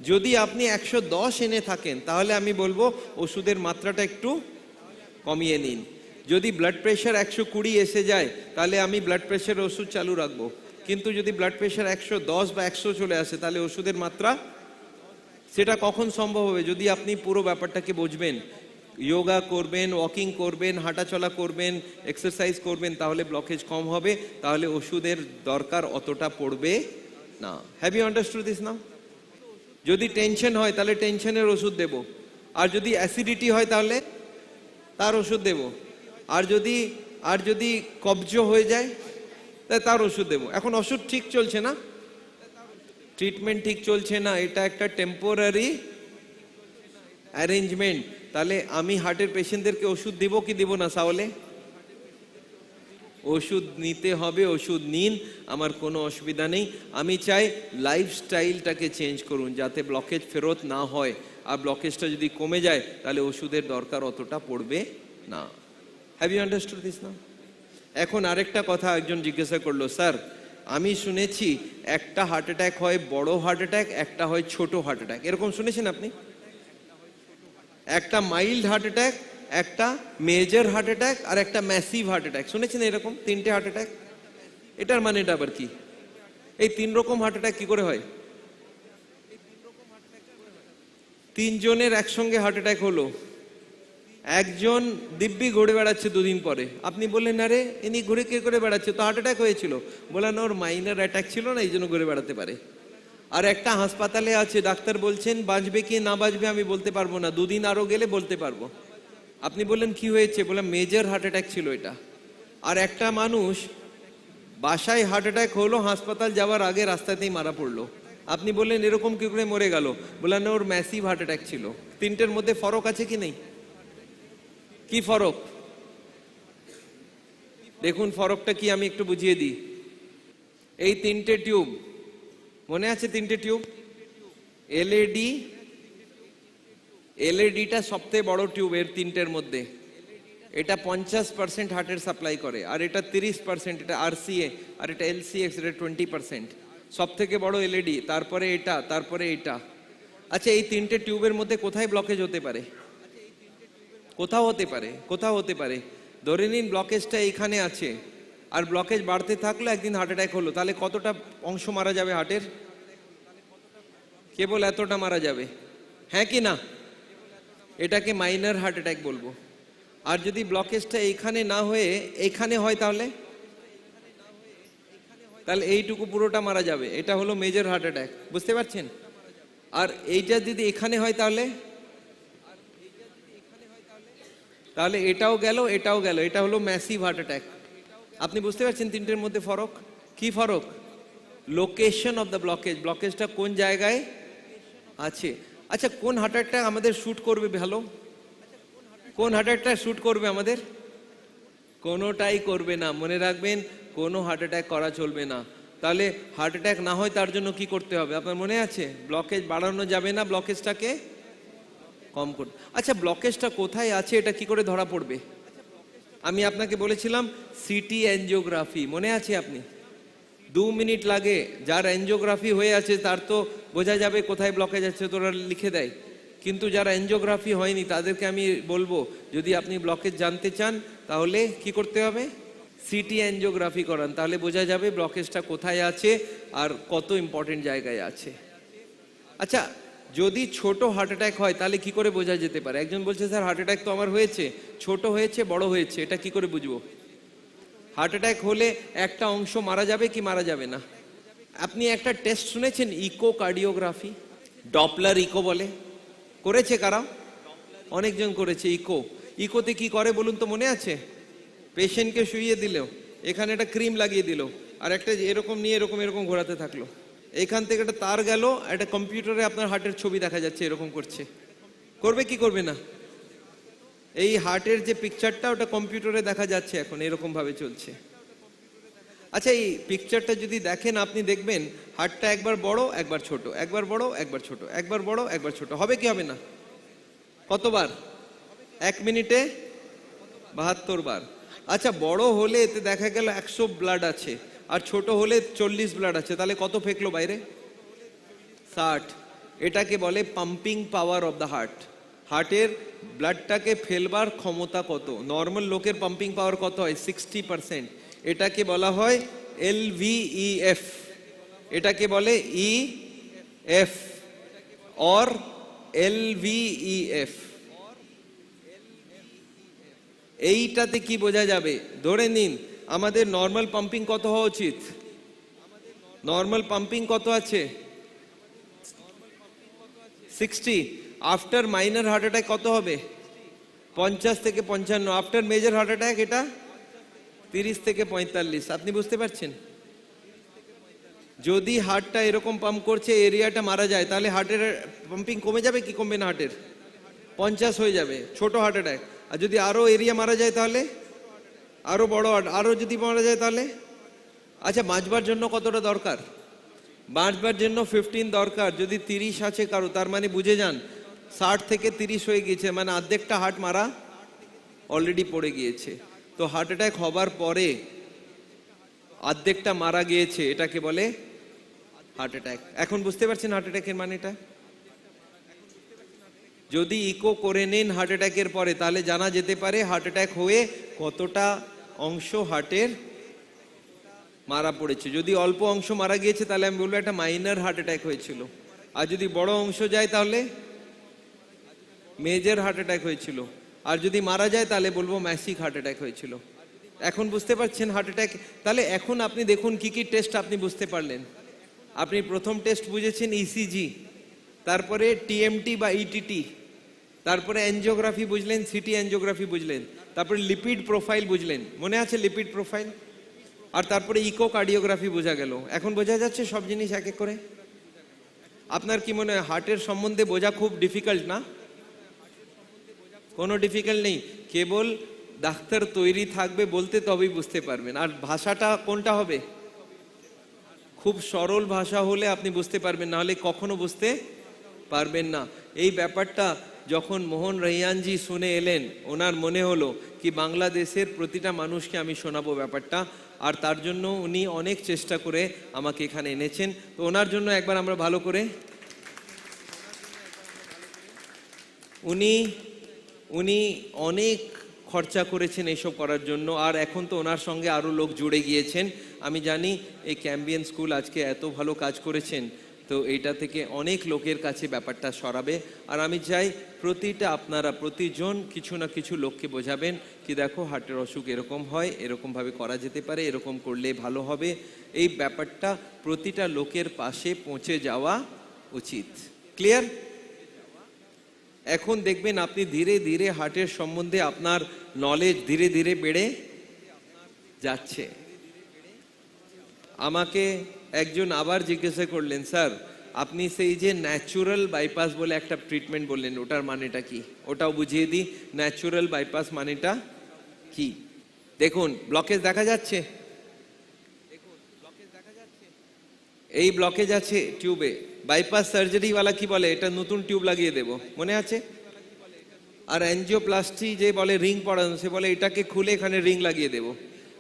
যদি আপনি 110 এনে থাকেন তাহলে আমি বলবো ওষুধের মাত্রাটা একটু কমিয়ে নিন। যদি ব্লাড প্রেশার 120 এসে যায় তাহলে আমি ব্লাড প্রেশার ওষুধ চালু রাখবো, কিন্তু যদি ব্লাড প্রেশার 110 বা 100 চলে আসে তাহলে ওষুধের মাত্রা, সেটা কখন সম্ভব হবে? যদি আপনি পুরো ব্যাপারটাকে বুঝবেন, যোগা করবেন, ওয়াকিং করবেন, হাঁটাচলা করবেন, এক্সারসাইজ করবেন, তাহলে ব্লকেজ কম হবে, তাহলে ওষুধের দরকার অতটা পড়বে না। Have you understood this now? যদি টেনশন হয় তাহলে টেনশনের ওষুধ দেব, আর যদি অ্যাসিডিটি হয় তাহলে তার ওষুধ দেব, আর যদি আর যদি কবজ হয়ে যায় তাই তার ওষুধ দেবো। এখন ওষুধ ঠিক চলছে না, ট্রিটমেন্ট ঠিক চলছে না, এটা একটা টেম্পোরারি অ্যারেঞ্জমেন্ট। তাহলে আমি হার্টের পেশেন্টদেরকে ওষুধ দিব কি দিব না? তাহলে ওষুধ নিতে হবে, ওষুধ নিন, আমার কোনো অসুবিধা নেই। আমি চাই লাইফস্টাইলটাকে চেঞ্জ করুন যাতে ব্লকেজ ফেরত না হয়, আর ব্লকেজটা যদি কমে যায় তাহলে ওষুধের দরকার অতটা পড়বে না। হ্যাভ ইউ আন্ডারস্টুড দিস না? এখন আরেকটা কথা একজন জিজ্ঞাসা করলো, স্যার আমি শুনেছি একটা হার্ট অ্যাটাক হয় বড় হার্ট অ্যাটাক, একটা হয় ছোট হার্ট অ্যাটাক, এরকম শুনেছেন আপনি? একটা মাইল্ড হার্ট অ্যাটাক, একটা মেজর হার্ট অ্যাটাক, আর একটা ম্যাসিভ হার্ট অ্যাটাক, শুনেছেন এরকম তিনটে হার্ট অ্যাটাক? এটার মানে এটা আবার কি? এই তিন রকম হার্ট অ্যাটাক কি করে হয়? তিনজনের একসঙ্গে হার্ট অ্যাটাক হলো, একজন দিব্যি ঘুরে বেড়াচ্ছে দুদিন পরে, আপনি বললেন আরে ইনি ঘুরে কে করে বেড়াচ্ছে, তো হার্ট অ্যাটাক হয়েছিল। বললেন ওর মাইনর অ্যাটাক ছিল না, এই জন্য ঘুরে বেড়াতে পারে। আর একটা হাসপাতালে আছে, ডাক্তার বলছেন বাঁচবে কি না বাঁচবে আমি বলতে পারবো না, দুদিন আরো গেলে বলতে পারবো। আপনি বললেন কি হয়েছে? বললাম মেজর হার্ট অ্যাটাক ছিল এটা। আর একটা মানুষ বাসায় হার্ট অ্যাটাক হলো, হাসপাতাল যাওয়ার আগে রাস্তাতেই মারা পড়লো। আপনি বললেন এরকম কি করে মরে গেল? বললেন ওর ম্যাসিভ হার্ট অ্যাটাক ছিল। তিনটের মধ্যে ফরক আছে কি নেই? কি ফরক? দেখুন ফরকটা কি আমি একটু বুঝিয়ে দিই। এই তিনটে টিউব মনে আছে? তিনটে টিউব এলএডি, এলএডিটা সবথেকে বড় টিউব এর তিনটের মধ্যে। এটা 50% হার্টের সাপ্লাই করে, আর এটা 30%, এটা আরসিএ, আর এটা এলসিএক্স, এটা 20%। সব থেকে বড় এলইডি, তারপরে এটা, তারপরে এটা। আচ্ছা এই তিনটে টিউবের মধ্যে কোথায় ব্লকেজ হতে পারে? কোথাও হতে পারে, কোথাও হতে পারে। ধরে নিন ব্লকেজটা এইখানে আছে, আর ব্লকেজ বাড়তে থাকলো, একদিন হার্ট অ্যাটাক হলো, তাহলে কতটা অংশ মারা যাবে হার্টের? কেবল এতটা মারা যাবে, হ্যাঁ কি না? এটাকে মাইনর হার্ট অ্যাটাক বলবো। আর যদি ব্লকেজটা এইখানে না হয়ে এইখানে হয় তাহলে তাহলে এইটুকু পুরোটা মারা যাবে, এটা হলো মেজর হার্ট অ্যাটাক, বুঝতে পারছেন? আর এইটা যদি এখানে হয় তাহলে তাহলে এটাও গেল, এটাও গেল, এটা হলো ম্যাসিভ হার্ট অ্যাটাক। আপনি বুঝতে পারছেন তিনটের মধ্যে ফরক? কি ফরক? লোকেশন অফ দ্য ব্লকেজ, ব্লকেজটা কোন জায়গায় আছে। আচ্ছা কোন হার্ট অ্যাটাক আমাদের শুট করবে ভালো? কোন হার্ট অ্যাটাক শুট করবে আমাদের? কোনোটাই করবে না, মনে রাখবেন, কোনো হার্ট অ্যাটাক করা চলবে না। তাহলে হার্ট অ্যাটাক না হয় তার জন্য কি করতে হবে আপনার মনে আছে? ব্লকেজ বাড়ানো যাবে না, ব্লকেজটাকে কম করতে। আচ্ছা ব্লকেজটা কোথায় আছে এটা কি করে ধরা পড়বে? আমি আপনাকে বলেছিলাম সিটি অ্যাঞ্জিওগ্রাফি, মনে আছে আপনি? 2 মিনিট লাগে, যার অ্যাঞ্জিওগ্রাফি হয়ে আছে তার তো বোঝা যাবে কোথায় ব্লকেজ আছে, তোরা লিখে দেয়। কিন্তু যারা অ্যাঞ্জিওগ্রাফি হয়নি তাদেরকে আমি বলবো যদি আপনি ব্লকেজ জানতে চান তাহলে কি করতে হবে? সিটি অ্যাঞ্জিওগ্রাফি করান, তাহলে বোঝা যাবে ব্লকেজটা কোথায় আছে আর কত ইম্পর্টেন্ট জায়গায় আছে। আচ্ছা যদি ছোট হার্ট অ্যাটাক হয় তাহলে কি করে বোঝা যেতে পারে? একজন বলছে স্যার হার্ট অ্যাটাক তো আমার হয়েছে, ছোট হয়েছে বড় হয়েছে, এটা কি করে বুঝবো? হার্ট অ্যাটাক হলে একটা অংশ মারা যাবে কি মারা যাবে না? আপনি একটা টেস্ট শুনেছেন ইকোকার্ডিওগ্রাফি, ডপলার ইকো বলে, করেছে কারা? অনেকজন করেছে ইকো। ইকোতে কি করে বলুন তো, মনে আছে? পেশেন্টকে শুইয়ে দিল, এখানে একটা ক্রিম লাগিয়ে দিল, আর একটা এরকম নিয়ে এরকম এরকম ঘোরাতে থাকলো, এখান থেকে একটা তার গেল, একটা কম্পিউটারে আপনার হার্টের ছবি দেখা যাচ্ছে এরকম করছে। করবে কি করবে না? এই হার্টের যে পিকচারটা ওটা কম্পিউটারে দেখা যাচ্ছে এখন, এরকম ভাবে চলছে। আচ্ছা এই পিকচারটা যদি দেখেন আপনি দেখবেন হার্টটা একবার বড় একবার ছোট, একবার বড় একবার ছোট, একবার বড় একবার ছোট, হবে কি হবে না? কতবার? 1 মিনিটে 72 বার। আচ্ছা বড় হলে এতে দেখা গেল 100 ব্লাড আছে, আর ছোট হলে 40 ব্লাড আছে, তাহলে কত ফেকলো বাইরে? 60। এটাকে বলে pumping power of the heart. হার্টের ব্লাডটাকে ফেলবার ক্ষমতা কত? নর্মাল লোকের পাম্পিং পাওয়ার কত হয়? 60%। এটাকে বলা হয় LVEF, এটাকে বলে EF অর LVEF। এইটাতে কি বোঝা যাবে? ধরে নিন আমাদের নর্মাল পাম্পিং কত হওয়া উচিত? নর্মাল পাম্পিং কত আছে? 60। আফটার মাইনর হার্ট অ্যাটাক কত হবে? 50 থেকে 55। আফটার মেজর হার্ট অ্যাটাক এটা 30 থেকে 45, আপনি বুঝতে পারছেন? যদি হার্টটা এরকম পাম্প করছে, এরিয়াটা মারা যায়, তাহলে হার্টের পাম্পিং কমে যাবে কি কমবে না? হার্টের 50 হয়ে যাবে, ছোট হার্ট অ্যাটাক। আর যদি আরো এরিয়া মারা যায় তাহলে আরো বড় হার্ট, আরো যদি মারা যায় তাহলে। আচ্ছা, বাঁচবার জন্য কতটা দরকার? বাঁচবার জন্য 15 দরকার। যদি 30 আছে কারো, তার মানে বুঝে যান 60 থেকে 30 হয়ে গিয়েছে, মানে অর্ধেকটা হার্ট মারা অলরেডি পড়ে গিয়েছে। তো হার্ট অ্যাটাক হবার পরে অর্ধেকটা মারা গিয়েছে, এটাকে বলে হার্ট অ্যাটাক। এখন বুঝতে পারছেন হার্ট অ্যাটাকের মানেটা? যদি ইকো করে নেন হার্ট অ্যাটাকের পরে, তাহলে জানা যেতে পারে হার্ট অ্যাটাক হয়ে কতটা অংশ হার্টের মারা পড়েছে। যদি অল্প অংশ মারা গিয়েছে তাহলে আমি বলবো একটা মাইনর হার্ট অ্যাটাক হয়েছিল। আর যদি বড় অংশ যায় তাহলে মেজর হার্ট অ্যাটাক হয়েছিল। আর যদি মারা যায় তাহলে বলবো ম্যাসিভ হার্ট অ্যাটাক হয়েছিল। এখন বুঝতে পারছেন হার্ট অ্যাটাক? তাহলে এখন আপনি দেখুন কি কি টেস্ট আপনি বুঝতে পারলেন। আপনি প্রথম টেস্ট বুঝেছেন ইসিজি, তারপরে টিএমটি বা ইটিটি, তারপরে অ্যাঞ্জিওগ্রাফি বুঝলেন, সিটি অ্যাঞ্জিওগ্রাফি বুঝলেন, তারপরে লিপিড প্রোফাইল বুঝলেন, মনে আছে লিপিড প্রোফাইল? আর তারপরে ইকোকার্ডিওগ্রাফি বোঝা গেল। এখন বোঝা যাচ্ছে সব জিনিস এক এক করে? আপনার কি মনে হয় হার্টের সম্বন্ধে বোঝা খুব ডিফিকাল্ট না? কোনো ডিফিকাল্ট নেই, কেবল ডাক্তার তৈরি থাকবে বলতে, তবেই বুঝতে পারবেন। আর ভাষাটা কোনটা হবে? খুব সরল ভাষা হলে আপনি বুঝতে পারবেন, না হলে কখনো বুঝতে পারবেন না। এই ব্যাপারটা যখন মোহন রহিয়ানজি শুনে এলেন, ওনার মনে হলো কি বাংলাদেশের প্রতিটা মানুষকে আমি শোনাবো ব্যাপারটা। আর তার জন্য উনি অনেক চেষ্টা করে আমাকে এখানে এনেছেন। তো ওনার জন্য একবার আমরা ভালো করে, উনি অনেক খরচা করেছেন এইসব করার জন্য। আর এখন তো ওনার সঙ্গে আরও লোক জুড়ে গিয়েছেন। আমি জানি এই ক্যাম্বিয়ান স্কুল আজকে এত ভালো কাজ করেছেন, তো এইটা থেকে অনেক লোকের কাছে ব্যাপারটা সরাবে। আর আমি চাই প্রতিটা আপনারা প্রতিজন কিছু না কিছু লোককে বোঝাবেন কি দেখো হার্টের অসুখ এরকম হয়, এরকমভাবে করা যেতে পারে, এরকম করলে ভালো হবে। এই ব্যাপারটা প্রতিটা লোকের পাশে পৌঁছে যাওয়া উচিত। ক্লিয়ার? এখন দেখবেন আপনি ধীরে ধীরে হার্টের সম্বন্ধে আপনার নলেজ ধীরে ধীরে বেড়ে যাচ্ছে। আমাকে একজন আবার জিজ্ঞাসা করলেন, স্যার আপনি সেই যে ন্যাচুরাল বাইপাস বলে একটা ট্রিটমেন্ট বললেন, ওটার মানেটা কি? ওটাও বুঝিয়ে দিই, ন্যাচুরাল বাইপাস মানেটা কি। দেখুন ব্লকেজ দেখা যাচ্ছে, এই ব্লকেজ আছে টিউবে। বাইপাস সার্জারিওয়ালা কি বলে? এটা নতুন টিউব লাগিয়ে দেব, মনে আছে? আর অ্যাঞ্জিওপ্লাস্টি যে বলে রিং পড়ানো, সে বলে এটাকে খুলে এখানে রিং লাগিয়ে দেব।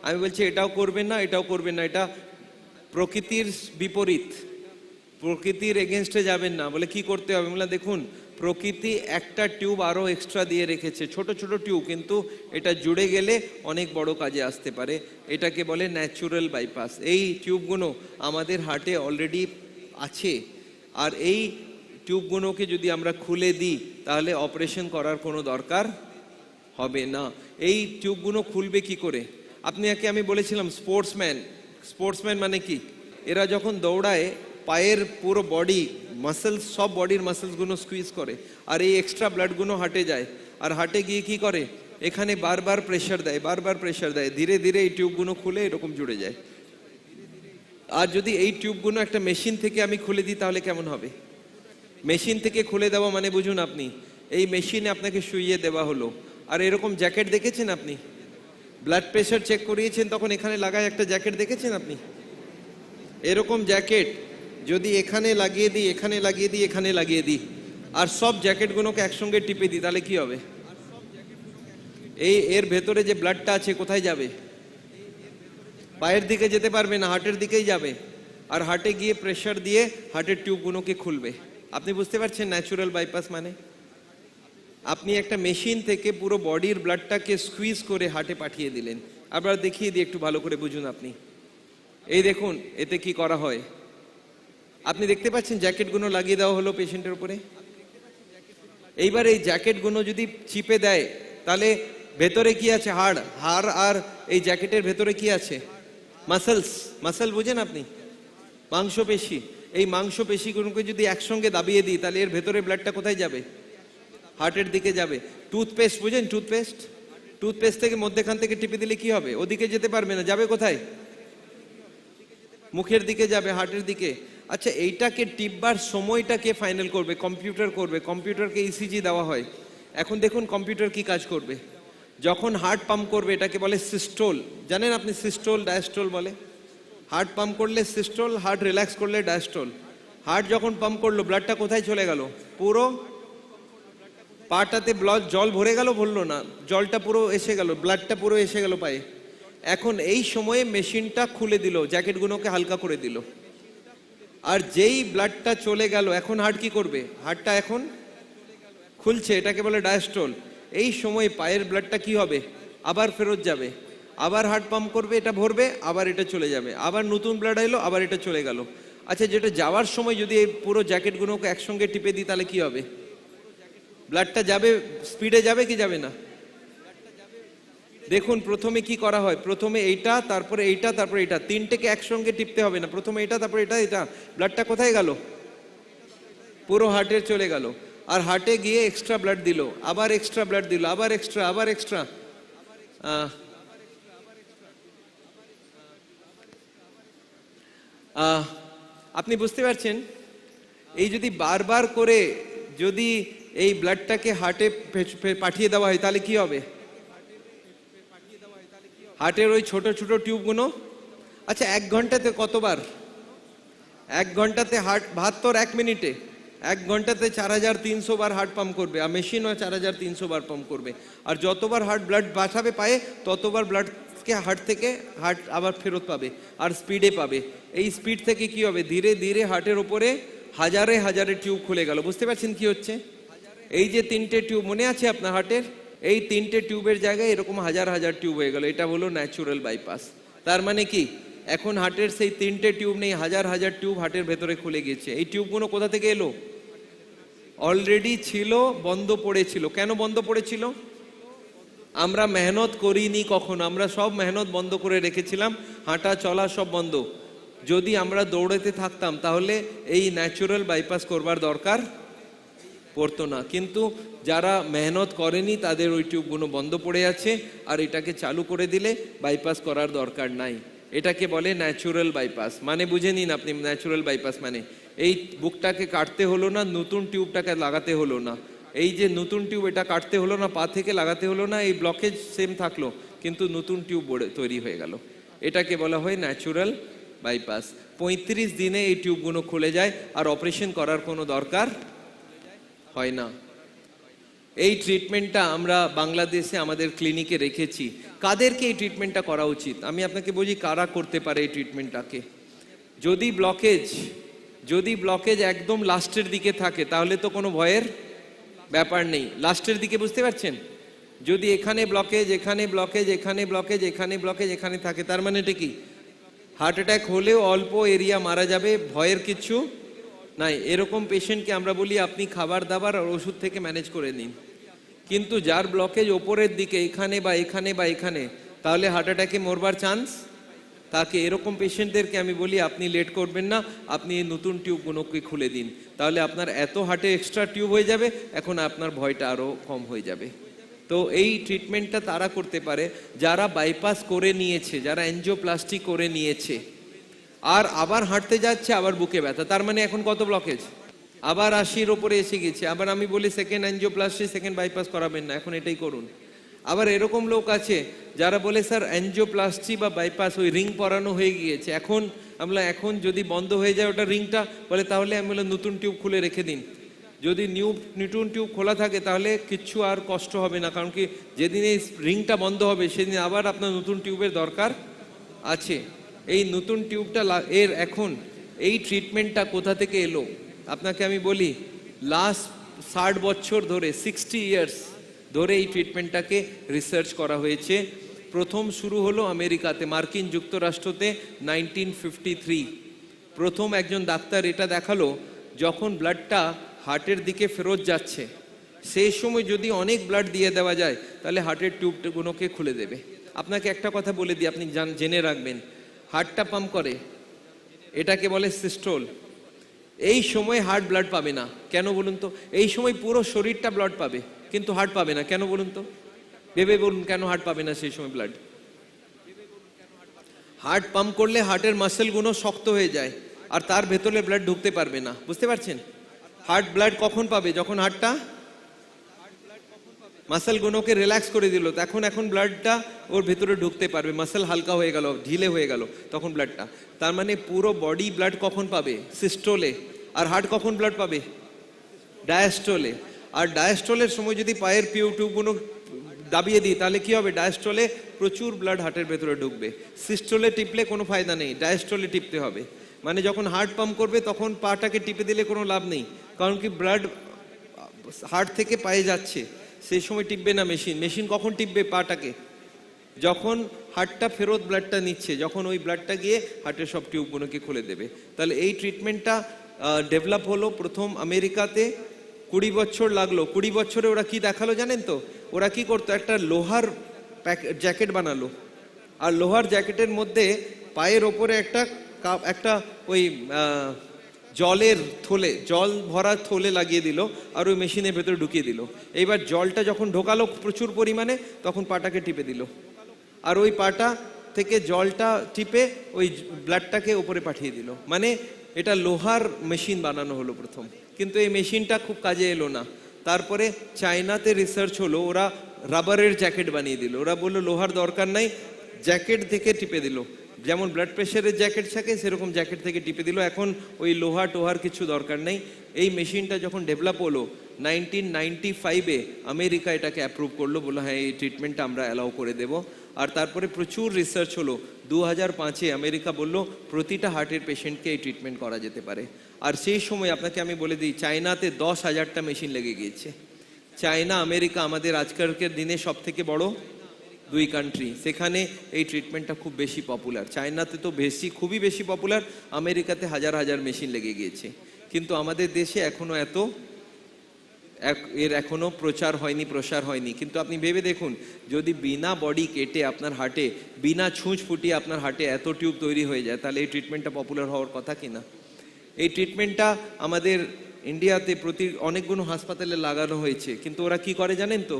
আমি বলছি এটাও করবেন না, এটাও করবেন না, এটা প্রকৃতির বিপরীত, প্রকৃতির এগেনস্টে যাবেন না। বলে কি করতে হবে? বলে দেখুন প্রকৃতি একটা টিউব আরও এক্সট্রা দিয়ে রেখেছে, ছোট ছোট টিউব, কিন্তু এটা জুড়ে গেলে অনেক বড় কাজে আসতে পারে। এটাকে বলে ন্যাচুরাল বাইপাস। এই টিউবগুলো আমাদের হার্টে অলরেডি আছে, আর এই টিউবগুলোকে যদি আমরা খুলে দিই তাহলে অপারেশন করার কোনো দরকার হবে না। এই টিউবগুলো খুলবে কি করে? আপনাকে আমি বলেছিলাম স্পোর্টসম্যান মানে কি? এরা যখন দৌড়ায় পায়ের পুরো বডি মাসেলস, সব বডির মাসেলসগুলো স্কুইজ করে, আর এই এক্সট্রা ব্লাডগুলো হার্টে যায়। আর হার্টে গিয়ে কি করে? এখানে বারবার প্রেশার দেয়, বারবার প্রেশার দেয়, ধীরে ধীরে এই টিউবগুলো খুলে এরকম জুড়ে যায়। আর যদি এই টিউবগুলো একটা মেশিন থেকে আমি খুলে দিই তাহলে কেমন হবে? মেশিন থেকে খুলে দেওয়া মানে বুঝুন আপনি, এই মেশিনে আপনাকে শুইয়ে দেওয়া হলো। আর এরকম জ্যাকেট দেখেছেন আপনি? ব্লাড প্রেশার চেক করিয়েছেন তখন এখানে লাগায় একটা জ্যাকেট দেখেছেন আপনি? এরকম জ্যাকেট যদি এখানে লাগিয়ে দিই, এখানে লাগিয়ে দিই, এখানে লাগিয়ে দিই, আর সব জ্যাকেটগুলোকে একসঙ্গে টিপে দিই, তাহলে কি হবে? এর ভেতরে যে ব্লাডটা আছে কোথায় যাবে? পায়ের দিকে যেতে পারবে না, হার্টের দিকেই যাবে। আর হার্টে গিয়ে প্রেশার দিয়ে হার্টের টিউবগুলোকে খুলবে। আপনি বুঝতে পারছেন ন্যাচুরাল বাইপাস মানে? আপনি একটা মেশিন থেকে পুরো বডির ব্লাডটাকে স্কুইজ করে হার্টে পাঠিয়ে দিলেন। আবার দেখিয়ে দিই, একটু ভালো করে বুঝুন আপনি। এই দেখুন এতে কি করা হয়। আপনি দেখতে পাচ্ছেন জ্যাকেটগুলো লাগিয়ে দেওয়া হলো পেশেন্টের উপরে। এইবার এই জ্যাকেটগুলো যদি চিপে দেয় তাহলে ভেতরে কি আছে? হাড়। আর এই জ্যাকেটের ভেতরে কি আছে? মাসেল বুঝেন আপনি? মাংসপেশি। এই মাংসপেশিগুলোকে যদি একসঙ্গে দাবিয়ে দিই তাহলে এর ভেতরে ব্লাডটা কোথায় যাবে? হার্টের দিকে যাবে। টুথপেস্ট বুঝেন? টুথপেস্ট থেকে মধ্যেখান থেকে টিপে দিলে কি হবে? ওদিকে যেতে পারবে না, যাবে কোথায়? মুখের দিকে যাবে, হার্টের দিকে। আচ্ছা, এইটাকে টিপবার সময়টা কে ফাইনাল করবে? কম্পিউটার করবে। কম্পিউটারকে ইসিজি দেওয়া হয়। এখন দেখুন কম্পিউটার কি কাজ করবে। যখন হার্ট পাম্প করবে, এটাকে বলে সিস্টোল। জানেন আপনি সিস্টোল ডায়াস্টোল বলে? হার্ট পাম্প করলে সিস্টোল, হার্ট রিল্যাক্স করলে ডায়াস্টোল। হার্ট যখন পাম্প করলো, ব্লাডটা কোথায় চলে গেল? পুরো পাটাতে ব্লাড, জল ভরে গেল? ভরলো না, জলটা পুরো এসে গেল, ব্লাডটা পুরো এসে গেল পায়ে। এখন এই সময়ে মেশিনটা খুলে দিল, জ্যাকেটগুলোকে হালকা করে দিল। আর যেই ব্লাডটা চলে গেল, এখন হার্ট কি করবে? হার্টটা এখন খুলছে, এটাকে বলে ডায়াস্টোল। এই সময় পায়ের ব্লাডটা কি হবে? আবার ফেরত যাবে, আবার হার্ট পাম্প করবে, এটা ভরবে, আবার এটা চলে যাবে, আবার নতুন ব্লাড এলো, আবার এটা চলে গেল। আচ্ছা, যেটা যাওয়ার সময় যদি এই পুরো জ্যাকেটগুলোকে একসঙ্গে টিপে দিই, তাহলে কি হবে? ব্লাডটা যাবে, স্পিডে যাবে কি যাবে না? দেখুন প্রথমে কি করা হয়, প্রথমে এইটা, তারপরে এইটা, তারপরে এইটা, তিনটেকে একসঙ্গে টিপতে হবে না। প্রথমে এটা, তারপরে এটা, এটা। ব্লাডটা কোথায় গেল? পুরো হার্টে চলে গেল। আর হার্টে গিয়ে এক্সট্রা ব্লাড দিল, আবার এক্সট্রা ব্লাড দিল, আবার এক্সট্রা, আবার এক্সট্রা। আপনি বুঝতে পারছেন? এই যদি বারবার করে যদি এই ব্লাডটাকে হার্টে পাঠিয়ে দেওয়া হয়, তাহলে কি হবে? হার্টের ওই ছোট ছোট টিউবগুলো। আচ্ছা, 1 ঘন্টাতে কতবার? 1 ঘন্টাতে হার্ট 72, 1 মিনিটে 1 ঘন্টাতে 4300 বার হার্ট পাম্প করবে। আর মেশিনও 4300 বার পাম্প করবে। আর যতবার হার্ট ব্লাড পাঠাবে পায়ে, ততবার ব্লাডকে হার্ট থেকে হার্ট আবার ফেরত পাবে, আর স্পিডে পাবে। এই স্পিড থেকে কি হবে? ধীরে ধীরে হার্টের ওপরে হাজারে হাজারে টিউব খুলে গেল। বুঝতে পারছেন কি হচ্ছে? এই যে 3টে টিউব মনে আছে আপনার হার্টের, এই 3টে টিউবের জায়গায় এরকম হাজার হাজার টিউব হয়ে গেল। এটা হলো ন্যাচুরাল বাইপাস। তার মানে কি, এখন হার্টের সেই 3টে টিউব নেই, হাজার হাজার টিউব হার্টের ভেতরে খুলে গেছে। এই টিউবগুলো কোথা থেকে এলো? অলরেডি ছিল, বন্ধ পড়েছিল। কেন বন্ধ পড়েছিল? আমরা মেহনত করিনি কখনো, আমরা সব মেহনত বন্ধ করে রেখেছিলাম, হাঁটা চলা সব বন্ধ। যদি আমরা দৌড়াতে থাকতাম, তাহলে এই ন্যাচুরাল বাইপাস করবার দরকার পড়তো না। কিন্তু যারা মেহনত করেনি, তাদের ওই টিউবগুলো বন্ধ পড়ে আছে, আর এটাকে চালু করে দিলে বাইপাস করার দরকার নাই। এটাকে বলে ন্যাচুরাল বাইপাস। মানে বুঝে নিন আপনি, ন্যাচুরাল বাইপাস মানে এই বুকটাকে কাটতে হলো না, নতুন টিউবটাকে লাগাতে হলো না। এই যে নতুন টিউব, এটা কাটতে হলো না, পা থেকে লাগাতে হলো না, এই ব্লকেজ সেম থাকলো, কিন্তু নতুন টিউব তৈরি হয়ে গেল। এটাকে বলা হয় ন্যাচুরাল বাইপাস। 35 দিনে এই টিউবগুলো খুলে যায়, আর অপারেশন করার কোনো দরকার হয় না। এই ট্রিটমেন্টটা আমরা বাংলাদেশে আমাদের ক্লিনিকে রেখেছি। কাদেরকে এই ট্রিটমেন্টটা করা উচিত? আমি আপনাকে বলি কারা করতে পারে এই ট্রিটমেন্টটাকে। যদি ব্লকেজ একদম লাস্টের দিকে থাকে, তাহলে তো কোনো ভয়ের ব্যাপার নেই। লাস্টের দিকে, বুঝতে পারছেন? যদি এখানে ব্লকেজ, এখানে ব্লকেজ, এখানে ব্লকেজ, এখানে ব্লকেজ, এখানে থাকে, তার মানে এটা কি? হার্ট অ্যাটাক হলেও অল্প এরিয়া মারা যাবে, ভয়ের কিছু নাই। এরকম পেশেন্টকে আমরা বলি আপনি খাবার দাবার আর ওষুধ থেকে ম্যানেজ করে নিন। কিন্তু যার ব্লকেজ ওপরের দিকে, এখানে বা এখানে বা এখানে, তাহলে হার্ট অ্যাটাকে মরবার চান্স তাকে। এরকম পেশেন্টদেরকে আমি বলি আপনি লেট করবেন না, আপনি এই নতুন টিউবগুলোকে খুলে দিন। তাহলে আপনার এত হার্টে এক্সট্রা টিউব হয়ে যাবে, এখন আপনার ভয়টা আরও কম হয়ে যাবে। তো এই ট্রিটমেন্টটা তারা করতে পারে যারা বাইপাস করে নিয়েছে, যারা অ্যাঞ্জিওপ্লাস্টি করে নিয়েছে, আর আবার হাঁটতে যাচ্ছে, আবার বুকে ব্যথা। তার মানে এখন কত ব্লকেজ? আবার 80-র ওপরে এসে গেছে। আবার আমি বলি সেকেন্ড অ্যাঞ্জিওপ্লাস্টি, সেকেন্ড বাইপাস করাবেন না, এখন এটাই করুন। আবার এরকম লোক আছে যারা বলে স্যার অ্যাঞ্জিওপ্লাস্টি বা বাইপাস ওই রিং পরানো হয়ে গিয়েছে, এখন আমরা এখন যদি বন্ধ হয়ে যায় ওটা রিংটা, বলে তাহলে আমি বলে নতুন টিউব খুলে রেখে দিন। যদি নতুন টিউব খোলা থাকে, তাহলে কিচ্ছু আর কষ্ট হবে না, কারণ কি যেদিন এই রিংটা বন্ধ হবে, সেদিন আবার আপনার নতুন টিউবের দরকার আছে। এই নতুন টিউবটা এর এখন এই ট্রিটমেন্টটা কোথা থেকে এলো আপনাকে আমি বলি। লাস্ট 60 বছর ধরে, 60 ইয়ার্স ধরে এই ট্রিটমেন্টটাকে রিসার্চ করা হয়েছে। প্রথম শুরু হলো আমেরিকাতে, মার্কিন যুক্তরাষ্ট্রতে 1953। প্রথম একজন ডাক্তার এটা দেখালো, যখন ব্লাডটা হার্টের দিকে ফেরত যাচ্ছে, সেই সময় যদি অনেক ব্লাড দিয়ে দেওয়া যায়, তাহলে হার্টের টিউবগুলোকে খুলে দেবে। আপনাকে একটা কথা বলে দিই, আপনি জেনে রাখবেন। হার্টটা পাম্প করে, এটাকে বলে সিস্টোল। এই সময় হার্ট ব্লাড পাবে না, কেন বলুন তো? এই সময় পুরো শরীরটা ব্লাড পাবে, কিন্তু হার্ট পাবে না, কেন বলুন তো? ভেবে বলুন কেন হার্ট পাবে না সেই সময় ব্লাড? হার্ট পাম্প করলে হার্টের মাসেলগুলো শক্ত হয়ে যায় আর তার ভেতরে ব্লাড ঢুকতে পারবে না, বুঝতে পারছেন? হার্ট ব্লাড কখন পাবে? যখন হার্টটা মাসেলগুলোকে রিল্যাক্স করে দিল, এখন ব্লাডটা ওর ভেতরে ঢুকতে পারবে, মাসেল হালকা হয়ে গেল, ঢিলে হয়ে গেল তখন ব্লাডটা। তার মানে পুরো বডি ব্লাড কখন পাবে? সিস্টোলে। আর হার্ট কখন ব্লাড পাবে? ডায়াস্টোলে। আর ডায়াস্টোলের সময় যদি পায়ের টিউবগুলো দাবিয়ে দিই তাহলে কি হবে? ডায়াস্টোলে প্রচুর ব্লাড হার্টের ভেতরে ঢুকবে। সিস্টোলে টিপলে কোনো ফায়দা নেই, ডায়াস্টোলে টিপতে হবে। মানে যখন হার্ট পাম্প করবে তখন পাটাকে টিপে দিলে কোনো লাভ নেই, কারণ কি ব্লাড হার্ট থেকে পায়ে যাচ্ছে, সেই সময় টিপবে না মেশিন। মেশিন কখন টিপবে পাটাকে? যখন হার্টটা ফেরত ব্লাডটা নিচ্ছে, যখন ওই ব্লাডটা গিয়ে হার্টের সব টিউবগুলোকে খুলে দেবে। তাহলে এই ট্রিটমেন্টটা ডেভেলপ হলো প্রথম আমেরিকাতে, 20 বছর লাগলো। 20 বছরে ওরা কি দেখালো জানেন তো? ওরা কি করতো, একটা লোহার জ্যাকেট বানালো, আর লোহার জ্যাকেটের মধ্যে পায়ের ওপরে একটা ওই জলের থলে, জল ভরা থলে লাগিয়ে দিল আর ওই মেশিনের ভেতরে ঢুকিয়ে দিল। এইবার জলটা যখন ঢোকালো প্রচুর পরিমাণে, তখন পাটাকে টিপে দিল, আর ওই পাটা থেকে জলটা টিপে ওই ব্লাডটাকে উপরে পাঠিয়ে দিল। মানে এটা লোহার মেশিন বানানো হলো প্রথম, কিন্তু এই মেশিনটা খুব কাজে এলো না। তারপরে চায়নাতে রিসার্চ হলো, ওরা রাবারের জ্যাকেট বানিয়ে দিল। ওরা বললো লোহার দরকার নাই, জ্যাকেট থেকে টিপে দিল, যেমন ব্লাড প্রেশারের জ্যাকেট থাকে সেরকম জ্যাকেট থেকে টিপে দিল। এখন ওই লোহা টোহার কিছু দরকার নেই। এই মেশিনটা যখন ডেভেলপ হলো 1995-এ আমেরিকা এটাকে অ্যাপ্রুভ করলো, বললো হ্যাঁ এই ট্রিটমেন্টটা আমরা অ্যালাউ করে দেব। আর তারপরে প্রচুর রিসার্চ হলো, 2005-এ আমেরিকা বলল প্রতিটা হার্টের পেশেন্টকে এই ট্রিটমেন্ট করা যেতে পারে। আর সেই সময় আপনাকে আমি বলে দিই, চায়নাতে 10,000টা মেশিন লেগে গিয়েছে। চায়না আমেরিকা আমাদের আজকালকের দিনে সব থেকে বড় দুই কান্ট্রি, সেখানে এই ট্রিটমেন্টটা খুব বেশি পপুলার। চায়নাতে তো খুবই বেশি পপুলার, আমেরিকাতে হাজার হাজার মেশিন লেগে গিয়েছে। কিন্তু আমাদের দেশে এখনো এখনো প্রচার হয়নি, প্রসার হয়নি। কিন্তু আপনি ভেবে দেখুন, যদি বিনা বডি কেটে আপনার হার্টে, বিনা ছুঁচ ফুটিয়ে আপনার হার্টে এত টিউব তৈরি হয়ে যায়, তাহলে এই ট্রিটমেন্টটা পপুলার হওয়ার কথা কিনা? এই ট্রিটমেন্টটা আমাদের ইন্ডিয়াতে অনেকগুলো হাসপাতালে লাগানো হয়েছে, কিন্তু ওরা কি করে জানেন তো?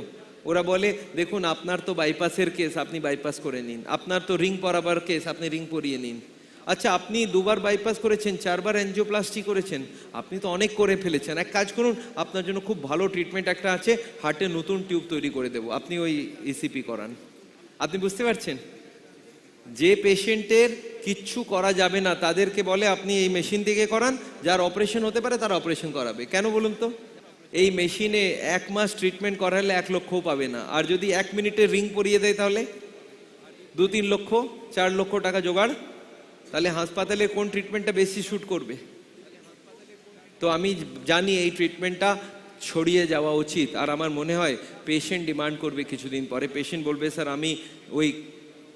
ওরা বলে দেখুন আপনার তো বাইপাসের কেস, আপনি বাইপাস করে নিন। আপনার তো রিং পরাবার কেস, আপনি রিং পরিয়ে নিন। আচ্ছা, আপনি 2বার বাইপাস করেছেন, 4বার অ্যাঞ্জিওপ্লাস্টি করেছেন, আপনি তো অনেক করে ফেলেছেন। এক কাজ করুন, আপনার জন্য খুব ভালো ট্রিটমেন্ট একটা আছে, হার্টে নতুন টিউব তৈরি করে দেবো, আপনি ওই ইসিপি করান। আপনি বুঝতে পারছেন? যে পেশেন্টের কিচ্ছু করা যাবে না তাদেরকে বলে আপনি এই মেশিন থেকে করান, যার অপারেশন হতে পারে তারা অপারেশন করাবে। কেন বলুন তো? এই মেশিনে 1 মাস ট্রিটমেন্ট করালে 1 লক্ষও পাবে না, আর যদি 1 মিনিটে রিং পরিয়ে দেয় তাহলে 2-3 লক্ষ 4 লক্ষ টাকা জোগাড়। তাহলে হাসপাতালে কোন ট্রিটমেন্টটা বেশি শ্যুট করবে? তো আমি জানি এই ট্রিটমেন্টটা ছড়িয়ে যাওয়া উচিত, আর আমার মনে হয় পেশেন্ট ডিমান্ড করবে কিছুদিন পরে। পেশেন্ট বলবে স্যার আমি ওই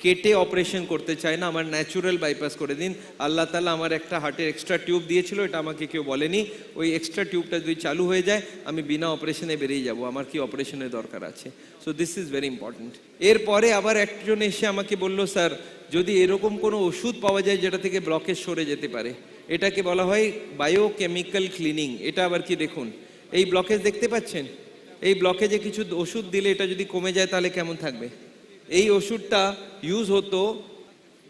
কেটে অপারেশন করতে চাই না, আমার ন্যাচুরাল বাইপাস করে দিন। আল্লাহ তাআলা আমার একটা হার্টের এক্সট্রা টিউব দিয়েছিল, এটা আমাকে কেউ বলেনি। ওই এক্সট্রা টিউবটা যদি চালু হয়ে যায় আমি বিনা অপারেশনে বেরিয়ে যাব, আমার কি অপারেশনের দরকার আছে? So this is very important. এরপরে আবার একজন এসে আমাকে বলল স্যার যদি এরকম কোনো ওষুধ পাওয়া যায় যেটা থেকে ব্লকেজ সরে যেতে পারে, এটাকে বলা হয় বায়োকেমিক্যাল ক্লিনিং। এটা আবার কি? দেখুন এই ব্লকেজ দেখতে পাচ্ছেন, এই ব্লকেজে কিছু ওষুধ দিলে এটা যদি কমে যায় তাহলে কেমন থাকবে? এই ওষুধটা ইউজ হতো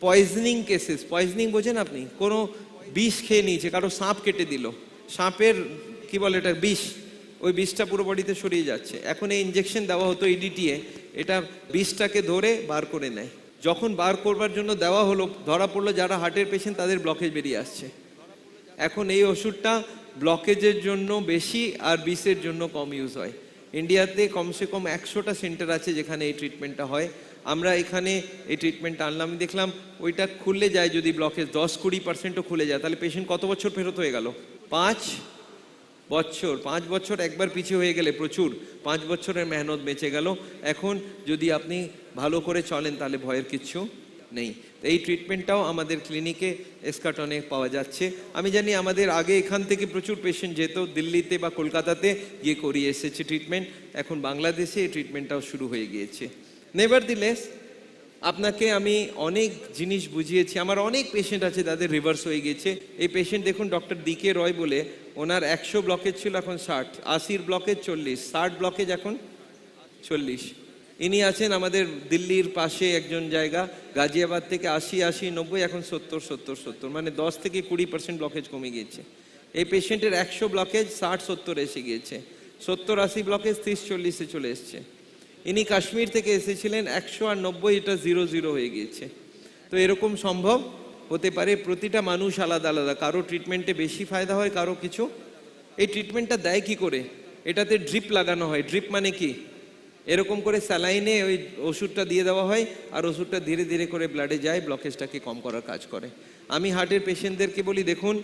পয়জনিং কেসেস। পয়জনিং বোঝেন আপনি? কোনো বিষ খেয়ে নিয়েছে, কারো সাপ কেটে দিল, সাপের কি বলে এটা বিষ, ওই বিষটা পুরো বডিতে সরিয়ে যাচ্ছে। এখন এই ইঞ্জেকশন দেওয়া হতো ইডিটিএ, এটা বিষটাকে ধরে বার করে নেয়। যখন বার করবার জন্য দেওয়া হলো, ধরা পড়লো যারা হার্টের পেশেন্ট তাদের ব্লকেজ বেরিয়ে আসছে। এখন এই ওষুধটা ব্লকেজের জন্য বেশি আর বিষের জন্য কম ইউজ হয়। ইন্ডিয়াতে কমসে কম 100টা সেন্টার আছে যেখানে এই ট্রিটমেন্টটা হয়। আমরা এখানে এই ট্রিটমেন্টটা আনলাম, আমি দেখলাম ওইটা খুলে যায়, যদি ব্লকেজ 10-20%ও খুলে যায় তাহলে পেশেন্ট কত বছর ফেরত হয়ে গেল? 5 বছর। 5 বছর একবার পিছিয়ে হয়ে গেলে প্রচুর, 5 বছরের মেহনত বেঁচে গেল। এখন যদি আপনি ভালো করে চলেন তাহলে ভয়ের কিচ্ছু নেই। এই ট্রিটমেন্টটাও আমাদের ক্লিনিকে এসকাটনে পাওয়া যাচ্ছে। আমি জানি আমাদের আগে এখান থেকে প্রচুর পেশেন্ট যেত দিল্লিতে বা কলকাতাতে গিয়ে করিয়ে এসেছে ট্রিটমেন্ট, এখন বাংলাদেশে এই ট্রিটমেন্টটাও শুরু হয়ে গিয়েছে। নেভারদিলেস আপনাকে আমি অনেক জিনিস বুঝিয়েছি, আমার অনেক পেশেন্ট আছে তাদের রিভার্স হয়ে গেছে। এই পেশেন্ট দেখুন ডক্টর DK রয় বলে, ওনার 100 ব্লকেজ ছিল এখন 60, 80 ব্লকেজ 40, 60 ব্লকেজ এখন 40। ইনি আছেন আমাদের দিল্লির পাশে একজন জায়গা, গাজিয়াবাদ থেকে 80-90, এখন 70-70 মানে 10 থেকে 20% ব্লকেজ কমে গিয়েছে। এই পেশেন্টের 100 ব্লকেজ 60-70 এসে গিয়েছে, 70-80 ব্লকেজ 30-40-এ চলে এসছে। ইনি কাশ্মীর থেকে এসেছিলেন, 100 আর 90 এটা 0-0 হয়ে গিয়েছে। তো এরকম সম্ভব হতে পারে, প্রতিটা মানুষ আলাদা আলাদা, কারো ট্রিটমেন্টে বেশি ফায়দা হয়, কারো কিছু। এই ট্রিটমেন্টটা দেয় কি করে? এটাতে ড্রিপ লাগানো হয়। ড্রিপ মানে কি? এরকম করে স্যালাইনে ওই ওষুধটা দিয়ে দেওয়া হয়, আর ওষুধটা ধীরে ধীরে করে ব্লাডে যায়, ব্লকেজটাকে কম করার কাজ করে। আমি হার্টের পেশেন্টদেরকে বলি, দেখুন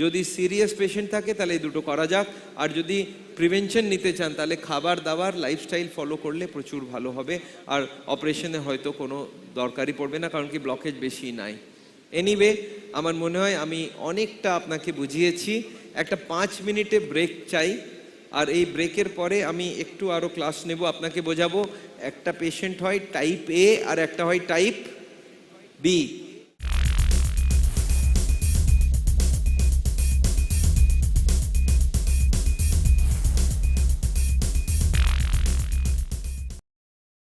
যদি সিরিয়াস পেশেন্ট থাকে তাহলে এই দুটো করা যাক, আর যদি প্রিভেনশন নিতে চান তাহলে খাবার দাবার লাইফস্টাইল ফলো করলে প্রচুর ভালো হবে, আর অপারেশনে হয়তো কোনো দরকারই পড়বে না, কারণ কি ব্লকেজ বেশি নাই। এনিওয়ে, আমার মনে হয় আমি অনেকটা আপনাকে বুঝিয়েছি। একটা 5 মিনিটে ব্রেক চাই, আর এই ব্রেকের পরে আমি একটু আরও ক্লাস নেব, আপনাকে বোঝাবো। একটা পেশেন্ট হয় টাইপ এ আর একটা হয় টাইপ বি।